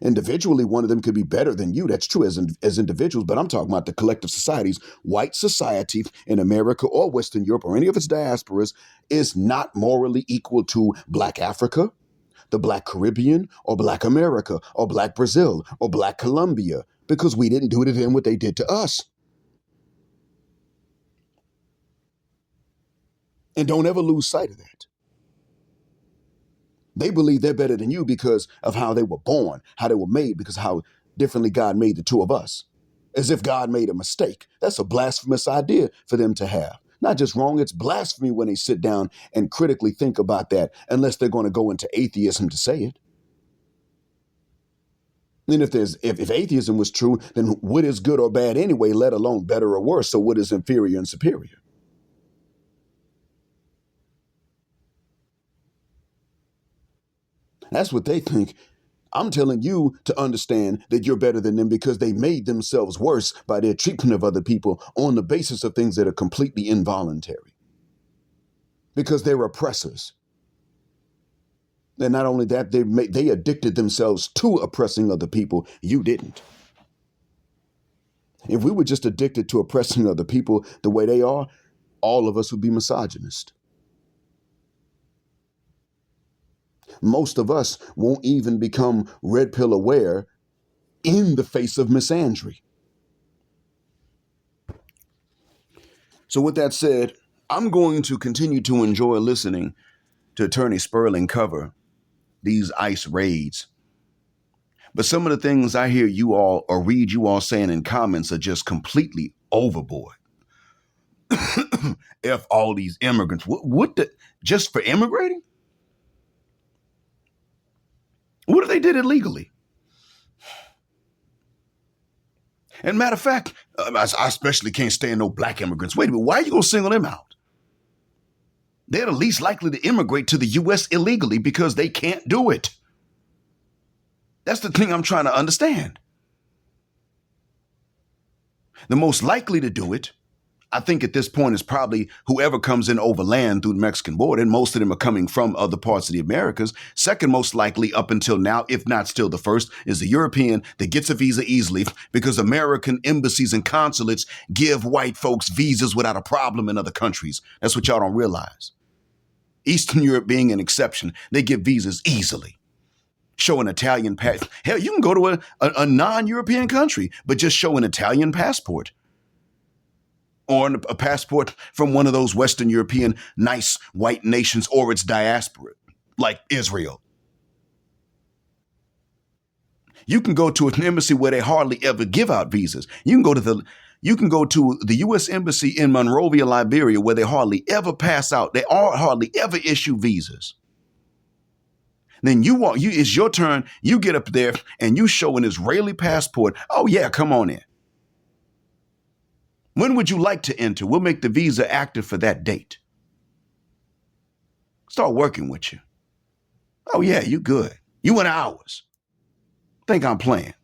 Individually, one of them could be better than you. That's true as individuals, but I'm talking about the collective societies. White society in America or Western Europe or any of its diasporas is not morally equal to Black Africa, the Black Caribbean, or Black America, or Black Brazil, or Black Colombia, because we didn't do to them what they did to us. And don't ever lose sight of that. They believe they're better than you because of how they were born, how they were made, because of how differently God made the two of us. As if God made a mistake. That's a blasphemous idea for them to have. Not just wrong, it's blasphemy when they sit down and critically think about that, unless they're going to go into atheism to say it. And if atheism was true, then what is good or bad anyway, let alone better or worse? So what is inferior and superior? That's what they think. I'm telling you to understand that you're better than them because they made themselves worse by their treatment of other people on the basis of things that are completely involuntary. Because they're oppressors. And not only that, they addicted themselves to oppressing other people. You didn't. If we were just addicted to oppressing other people the way they are, all of us would be misogynist. Most of us won't even become red pill aware in the face of misandry. So with that said, I'm going to continue to enjoy listening to Attorney Sperling cover these ICE raids. But some of the things I hear you all or read you all saying in comments are just completely overboard. F all these immigrants. Just for immigrating? What if they did it legally? And matter of fact, I especially can't stand no black immigrants. Wait a minute, why are you going to single them out? They're the least likely to immigrate to the U.S. illegally because they can't do it. That's the thing I'm trying to understand. The most likely to do it, I think at this point, is probably whoever comes in overland through the Mexican border, and most of them are coming from other parts of the Americas. Second most likely up until now, if not still the first, is the European that gets a visa easily because American embassies and consulates give white folks visas without a problem in other countries. That's what y'all don't realize. Eastern Europe being an exception, they give visas easily. Show an Italian passport. Hell, you can go to a non-European country, but just show an Italian passport. Or a passport from one of those Western European nice white nations or its diaspora, like Israel. You can go to an embassy where they hardly ever give out visas. You can go to the U.S. Embassy in Monrovia, Liberia, where they hardly ever pass out. They hardly ever issue visas. Then it's your turn. You get up there and you show an Israeli passport. Oh yeah, come on in. When would you like to enter? We'll make the visa active for that date. Start working with you. Oh yeah, you good. You in hours. Think I'm playing.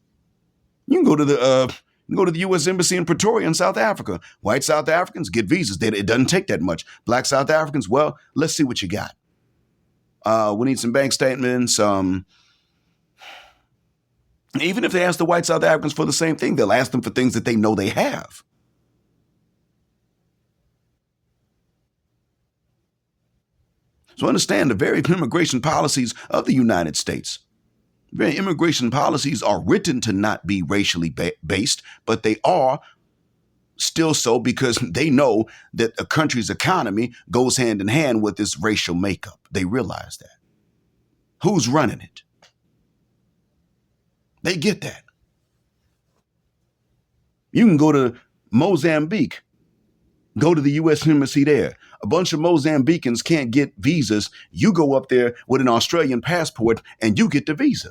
You can go to the U.S. Embassy in Pretoria in South Africa. White South Africans get visas. It doesn't take that much. Black South Africans, well, let's see what you got. We need some bank statements. Even if they ask the white South Africans for the same thing, they'll ask them for things that they know they have. So understand the very immigration policies of the United States. Very immigration policies are written to not be racially based, but they are still so because they know that a country's economy goes hand in hand with its racial makeup. They realize that. Who's running it? They get that. You can go to Mozambique, go to the U.S. Embassy there. A bunch of Mozambicans can't get visas. You go up there with an Australian passport and you get the visa.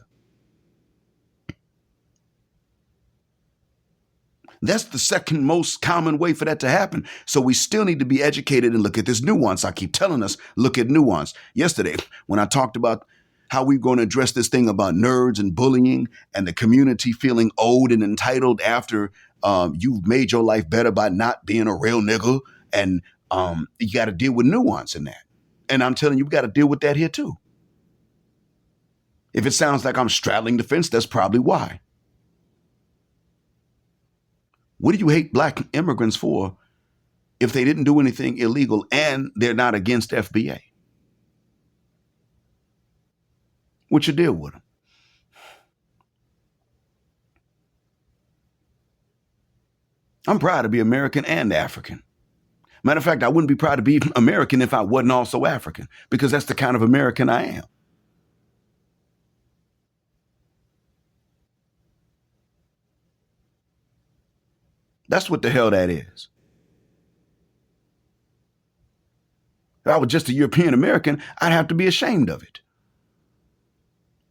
That's the second most common way for that to happen. So we still need to be educated and look at this nuance. I keep telling us, look at nuance. Yesterday, when I talked about how we're going to address this thing about nerds and bullying and the community feeling owed and entitled after you've made your life better by not being a real nigga. And you got to deal with nuance in that. And I'm telling you, we got to deal with that here too. If it sounds like I'm straddling the fence, that's probably why. What do you hate black immigrants for if they didn't do anything illegal and they're not against FBA? What's your deal with them? I'm proud to be American and African. Matter of fact, I wouldn't be proud to be American if I wasn't also African, because that's the kind of American I am. That's what the hell that is. If I was just a European American, I'd have to be ashamed of it.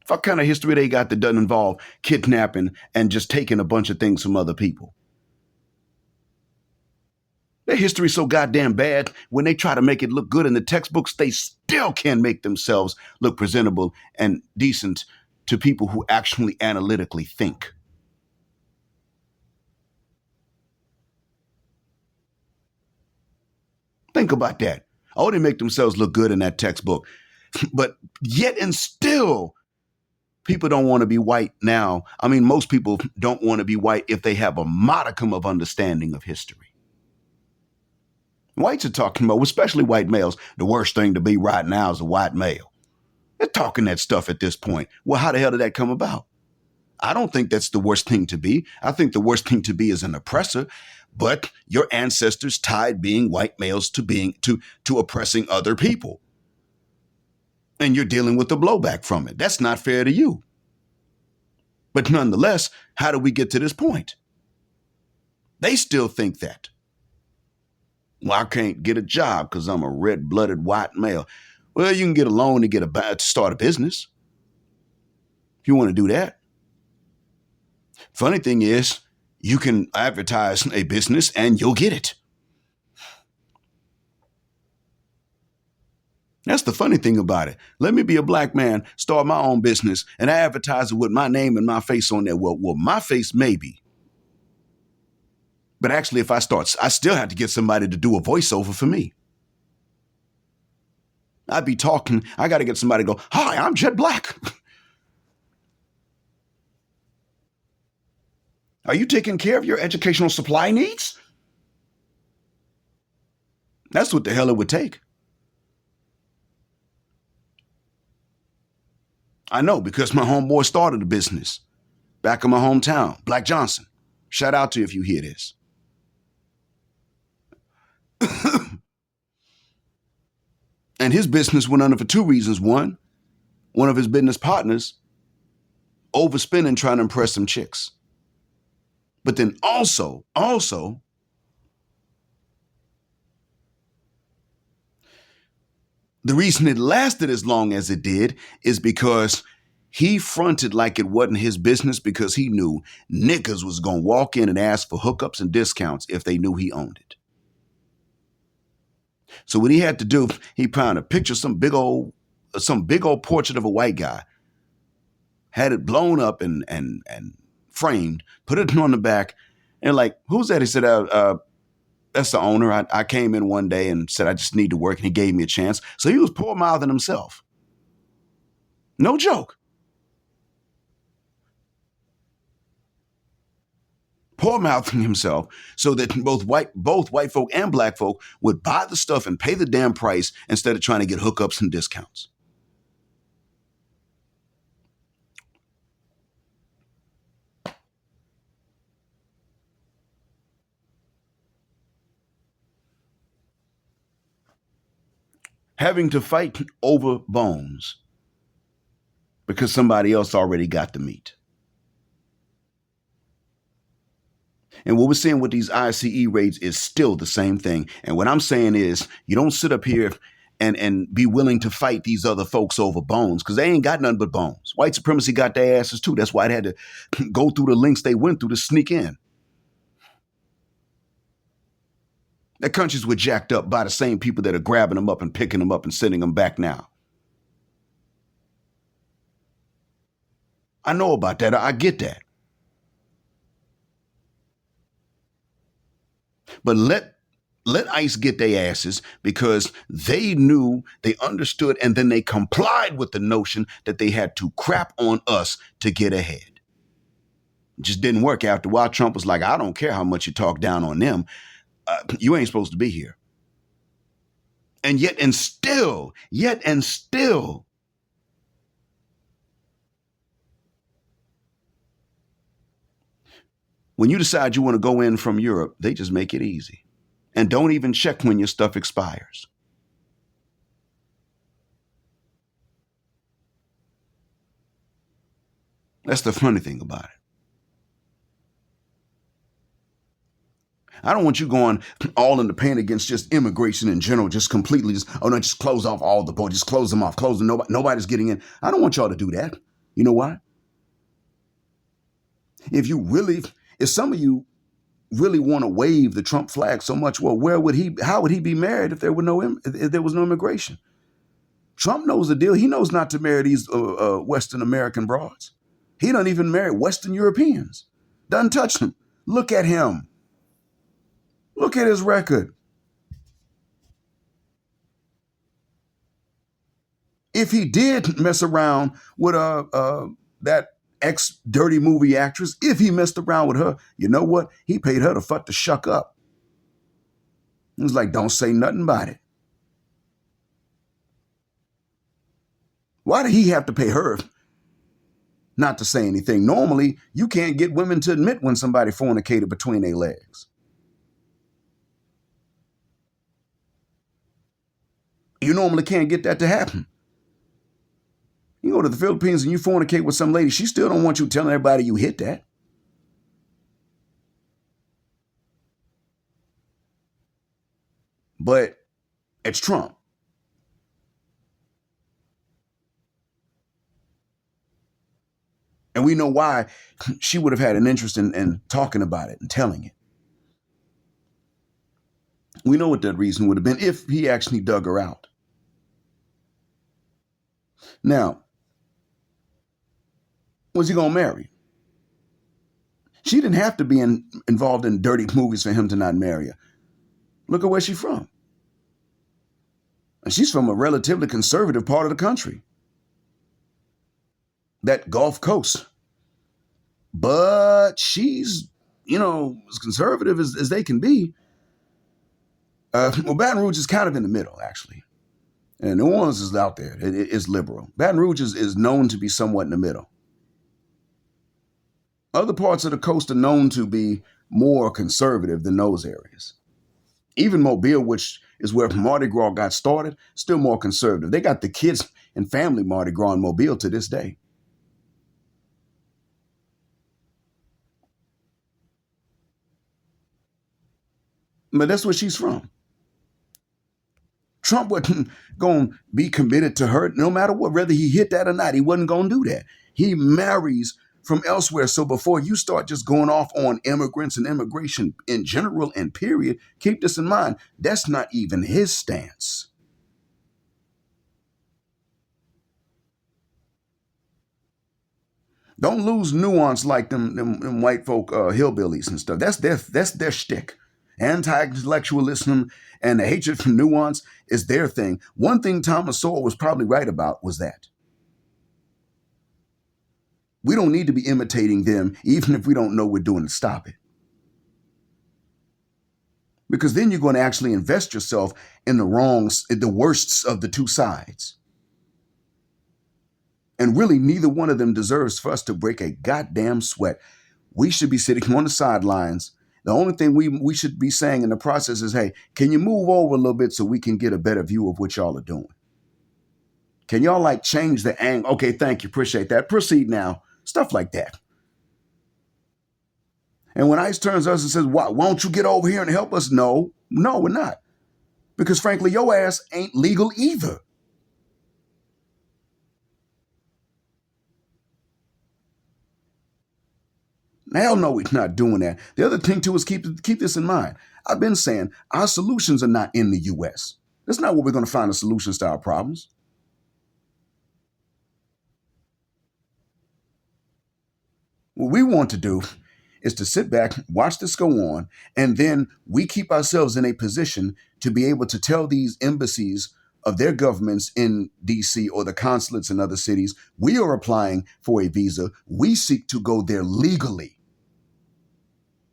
What kind of history they got that doesn't involve kidnapping and just taking a bunch of things from other people? Their history's so goddamn bad, when they try to make it look good in the textbooks, they still can't make themselves look presentable and decent to people who actually analytically think. Think about that. Oh, they make themselves look good in that textbook. But yet and still, people don't want to be white now. I mean, most people don't want to be white if they have a modicum of understanding of history. Whites are talking about, especially white males, the worst thing to be right now is a white male. They're talking that stuff at this point. Well, how the hell did that come about? I don't think that's the worst thing to be. I think the worst thing to be is an oppressor. But your ancestors tied being white males to oppressing other people. And you're dealing with the blowback from it. That's not fair to you. But nonetheless, how do we get to this point? They still think that. Well, I can't get a job because I'm a red-blooded white male. Well, you can get a loan to start a business if you want to do that. Funny thing is, you can advertise a business and you'll get it. That's the funny thing about it. Let me be a black man, start my own business, and I advertise it with my name and my face on there. Well, my face maybe. But actually, if I start, I still have to get somebody to do a voiceover for me. I'd be talking. I got to get somebody to go, "Hi, I'm Jet Black." Are you taking care of your educational supply needs? That's what the hell it would take. I know, because my homeboy started a business back in my hometown, Black Johnson. Shout out to you if you hear this. And his business went under for two reasons. One of his business partners overspending trying to impress some chicks. But then also, the reason it lasted as long as it did is because he fronted like it wasn't his business, because he knew niggas was going to walk in and ask for hookups and discounts if they knew he owned it. So what he had to do, he found a picture, some big old portrait of a white guy, had it blown up and framed, put it on the back, and like, who's that? He said, that's the owner. I came in one day and said, I just need to work, and he gave me a chance. So he was poor mouthing himself. No joke. Poor mouthing himself so that both white folk and black folk would buy the stuff and pay the damn price instead of trying to get hookups and discounts. Having to fight over bones because somebody else already got the meat. And what we're seeing with these ICE raids is still the same thing. And what I'm saying is, you don't sit up here and be willing to fight these other folks over bones, because they ain't got nothing but bones. White supremacy got their asses too. That's why it had to go through the links they went through to sneak in. Their countries were jacked up by the same people that are grabbing them up and picking them up and sending them back now. I know about that. I get that. But let ICE get their asses, because they knew, they understood, and then they complied with the notion that they had to crap on us to get ahead. It just didn't work. After a while, Trump was like, I don't care how much you talk down on them. You ain't supposed to be here. And yet and still, when you decide you want to go in from Europe, they just make it easy. And don't even check when your stuff expires. That's the funny thing about it. I don't want you going all in the paint against just immigration in general, just completely just close off all the boats, just close them off, close them. Nobody's getting in. I don't want y'all to do that. You know why? If some of you really want to wave the Trump flag so much, well, how would he be married if there was no immigration? Trump knows the deal. He knows not to marry these Western American broads. He don't even marry Western Europeans. Doesn't touch them. Look at him. Look at his record. If he did mess around with that ex-dirty movie actress, if he messed around with her, you know what? He paid her to shuck up. He was like, don't say nothing about it. Why did he have to pay her not to say anything? Normally, you can't get women to admit when somebody fornicated between their legs. You normally can't get that to happen. You go to the Philippines and you fornicate with some lady, she still don't want you telling everybody you hit that. but it's Trump. And we know why she would have had an interest in talking about it and telling it. We know what that reason would have been if he actually dug her out. Now, was he going to marry? She didn't have to be involved in dirty movies for him to not marry her. Look at where she's from. And she's from a relatively conservative part of the country. That Gulf Coast. But she's, as conservative as they can be. Well, Baton Rouge is kind of in the middle, actually. And New Orleans is out there. It's liberal. Baton Rouge is known to be somewhat in the middle. Other parts of the coast are known to be more conservative than those areas. Even Mobile, which is where Mardi Gras got started, still more conservative. They got the kids and family Mardi Gras in Mobile to this day. But that's where she's from. Trump wasn't going to be committed to her no matter what, whether he hit that or not. He wasn't going to do that. He marries from elsewhere. So before you start just going off on immigrants and immigration in general and period, keep this in mind. That's not even his stance. Don't lose nuance like them white folk hillbillies and stuff. That's their shtick. Anti-intellectualism and the hatred for nuance is their thing. One thing Thomas Sowell was probably right about was that we don't need to be imitating them, even if we don't know we're doing to stop it. Because then you're going to actually invest yourself in the wrongs, in the worsts of the two sides. And really, neither one of them deserves for us to break a goddamn sweat. We should be sitting on the sidelines. The only thing we should be saying in the process is, hey, can you move over a little bit so we can get a better view of what y'all are doing? Can y'all change the angle? Okay, thank you. Appreciate that. Proceed now. Stuff like that. And when ICE turns to us and says, why don't you get over here and help us? No, we're not. Because frankly, your ass ain't legal either. Hell no, we're not doing that. The other thing, too, is keep this in mind. I've been saying our solutions are not in the U.S. That's not where we're going to find the solutions to our problems. What we want to do is to sit back, watch this go on, and then we keep ourselves in a position to be able to tell these embassies of their governments in D.C. or the consulates in other cities, we are applying for a visa. We seek to go there legally.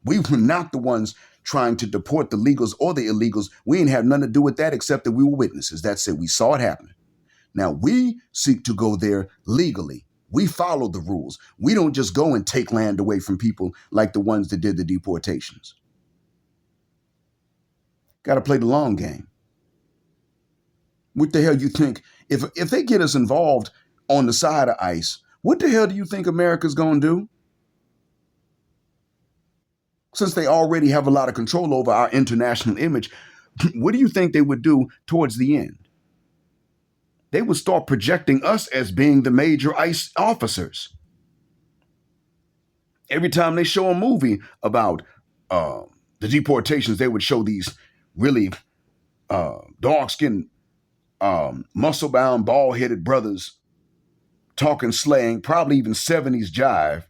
We were not the ones trying to deport the legals or the illegals. We ain't have nothing to do with that except that we were witnesses. That's it. We saw it happen. Now, we seek to go there legally. We follow the rules. We don't just go and take land away from people like the ones that did the deportations. Got to play the long game. What the hell you think? If they get us involved on the side of ICE, what the hell do you think America's going to do? Since they already have a lot of control over our international image, what do you think they would do towards the end? They would start projecting us as being the major ICE officers. Every time they show a movie about the deportations, they would show these really dark-skinned, muscle-bound, bald-headed brothers talking slang, probably even 70s jive.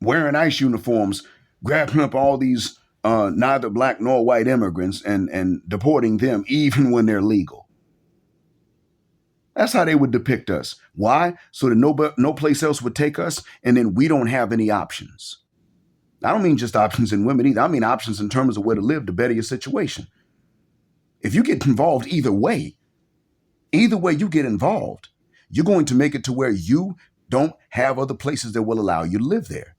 Wearing ICE uniforms, grabbing up all these neither black nor white immigrants and deporting them even when they're legal. That's how they would depict us. Why? So that no place else would take us, and then we don't have any options. I don't mean just options in women either. I mean options in terms of where to live to better your situation. If you get involved either way you get involved, you're going to make it to where you don't have other places that will allow you to live there.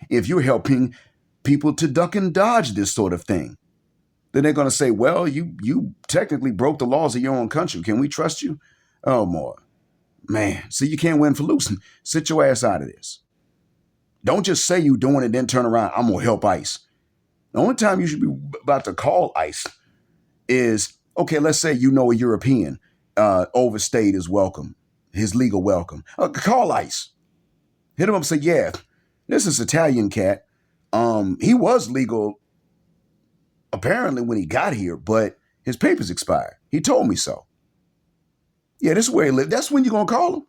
If you're helping people to duck and dodge this sort of thing, then they're going to say, well, you technically broke the laws of your own country. Can we trust you? Oh, more. Man, see, you can't win for losing. Sit your ass out of this. Don't just say you doing it, then turn around, I'm gonna help ICE. The only time you should be about to call ICE is, okay, let's say you know a European overstayed his welcome, his legal welcome. Call ICE. Hit him up and say, yeah, this is Italian cat. He was legal apparently when he got here, but his papers expired. He told me so. Yeah, this is where he lived. That's when you're going to call him.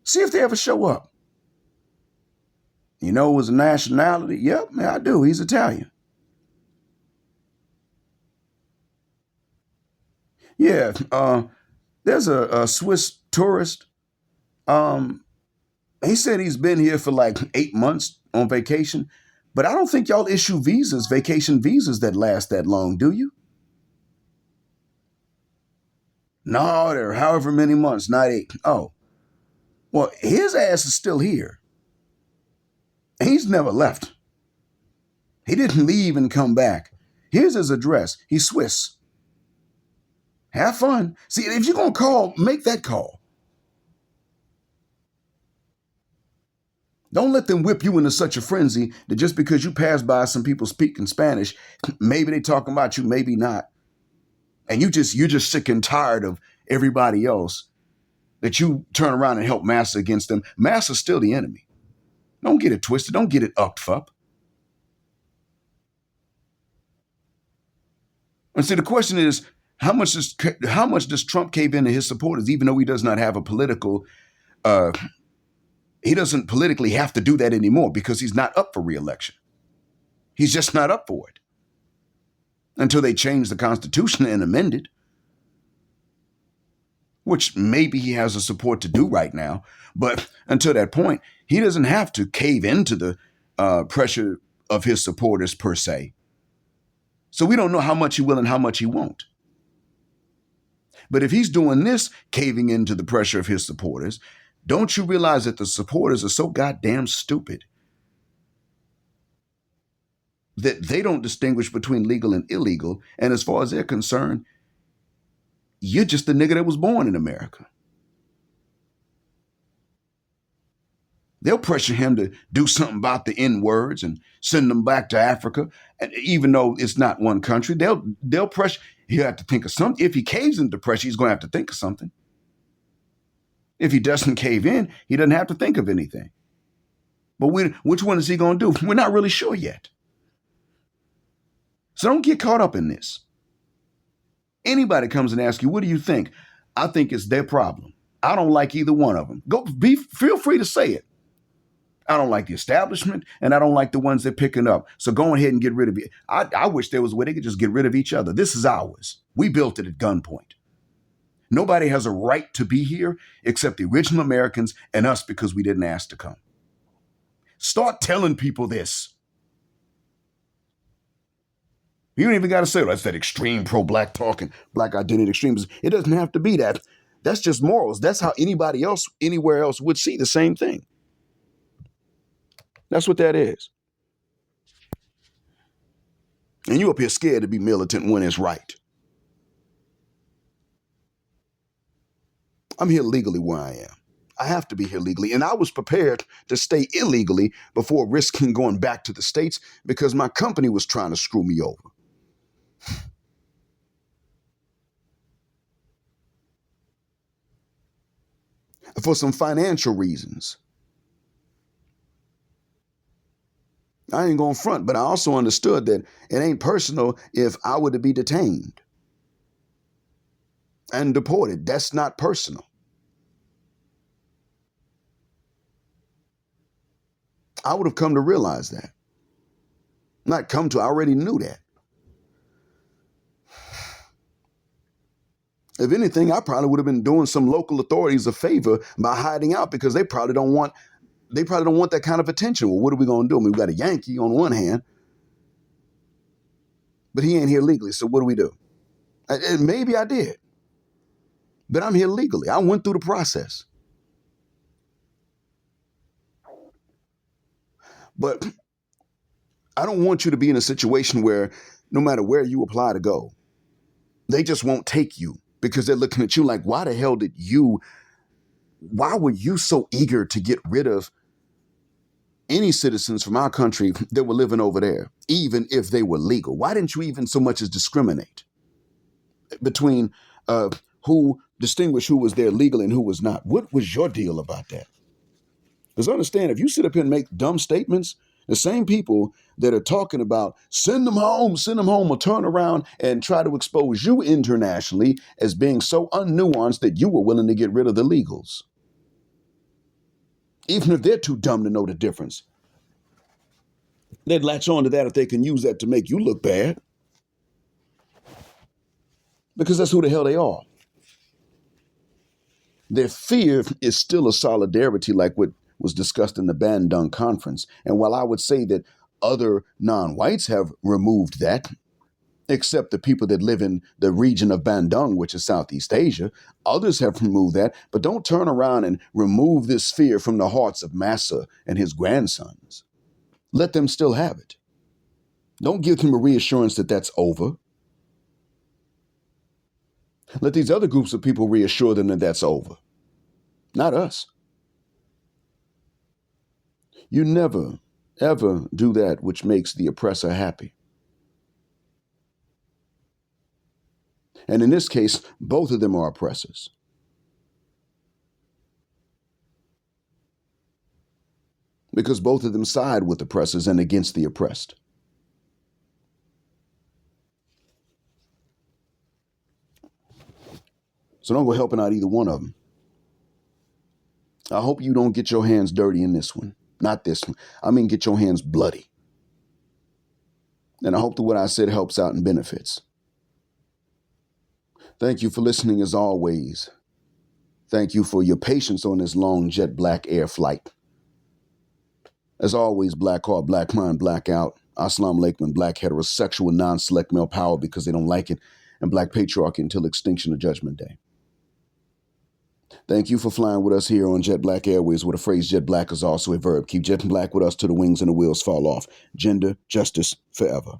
See if they ever show up. You know his nationality? Yep, man, I do. He's Italian. Yeah, there's a Swiss tourist. He said he's been here for like 8 months on vacation, but I don't think y'all issue visas, vacation visas that last that long, do you? No, they're however many months, not 8. Oh, well, his ass is still here. He's never left. He didn't leave and come back. Here's his address. He's Swiss. Have fun. See, if you're going to call, make that call. Don't let them whip you into such a frenzy that just because you pass by some people speaking Spanish, maybe they talking about you, maybe not. And you're just sick and tired of everybody else, that you turn around and help Massa against them. Massa's still the enemy. Don't get it twisted. Don't get it upped up. And see, the question is, how much does Trump cave into his supporters, even though he does not have a political, he doesn't politically have to do that anymore because he's not up for re-election. He's just not up for it until they change the Constitution and amend it, which maybe he has the support to do right now. But until that point, he doesn't have to cave into the pressure of his supporters per se. So we don't know how much he will and how much he won't. But if he's doing this, caving into the pressure of his supporters, don't you realize that the supporters are so goddamn stupid that they don't distinguish between legal and illegal? And as far as they're concerned, you're just the nigga that was born in America. They'll pressure him to do something about the N-words and send them back to Africa. And even though it's not one country, they'll pressure. He'll have to think of something. If he caves into pressure, he's going to have to think of something. If he doesn't cave in, he doesn't have to think of anything. But which one is he going to do? We're not really sure yet. So don't get caught up in this. Anybody comes and asks you, what do you think? I think it's their problem. I don't like either one of them. Feel free to say it. I don't like the establishment, and I don't like the ones they're picking up. So go ahead and get rid of it. I wish there was a way they could just get rid of each other. This is ours. We built it at gunpoint. Nobody has a right to be here except the original Americans and us because we didn't ask to come. Start telling people this. You don't even got to say, that's that extreme pro-black talking, black identity extremism. It doesn't have to be that. That's just morals. That's how anybody else, anywhere else would see the same thing. That's what that is. And you up here scared to be militant when it's right. I'm here legally where I am. I have to be here legally. And I was prepared to stay illegally before risking going back to the States because my company was trying to screw me over. For some financial reasons. I ain't going front, but I also understood that it ain't personal if I were to be detained and deported. That's not personal. I would have come to realize that. Not come to, I already knew that. If anything, I probably would have been doing some local authorities a favor by hiding out because they probably don't want that kind of attention. Well, what are we going to do? I mean, we got a Yankee on one hand, but he ain't here legally. So what do we do? Maybe I did, but I'm here legally. I went through the process. But I don't want you to be in a situation where no matter where you apply to go, they just won't take you because they're looking at you like, why were you so eager to get rid of any citizens from our country that were living over there, even if they were legal? Why didn't you even so much as discriminate between who distinguish who was there legally and who was not? What was your deal about that? Because understand, if you sit up here and make dumb statements, the same people that are talking about send them home, will turn around and try to expose you internationally as being so unnuanced that you were willing to get rid of the legals. Even if they're too dumb to know the difference. They'd latch on to that if they can use that to make you look bad. Because that's who the hell they are. Their fear is still a solidarity like what was discussed in the Bandung conference. And while I would say that other non-whites have removed that, except the people that live in the region of Bandung, which is Southeast Asia, others have removed that. But don't turn around and remove this fear from the hearts of Massa and his grandsons. Let them still have it. Don't give them a reassurance that that's over. Let these other groups of people reassure them that that's over. Not us. You never, ever do that which makes the oppressor happy. And in this case, both of them are oppressors. Because both of them side with oppressors and against the oppressed. So don't go helping out either one of them. I hope you don't get your hands dirty in this one. Not this one. I mean, get your hands bloody. And I hope that what I said helps out and benefits. Thank you for listening as always. Thank you for your patience on this long jet black air flight. As always, black heart, black mind, black out. Assalamu alaikum and black heterosexual non-select male power because they don't like it. And black patriarchy until extinction of Judgment Day. Thank you for flying with us here on Jet Black Airways, where the phrase jet black is also a verb. Keep jet black with us till the wings and the wheels fall off. Gender, justice, forever.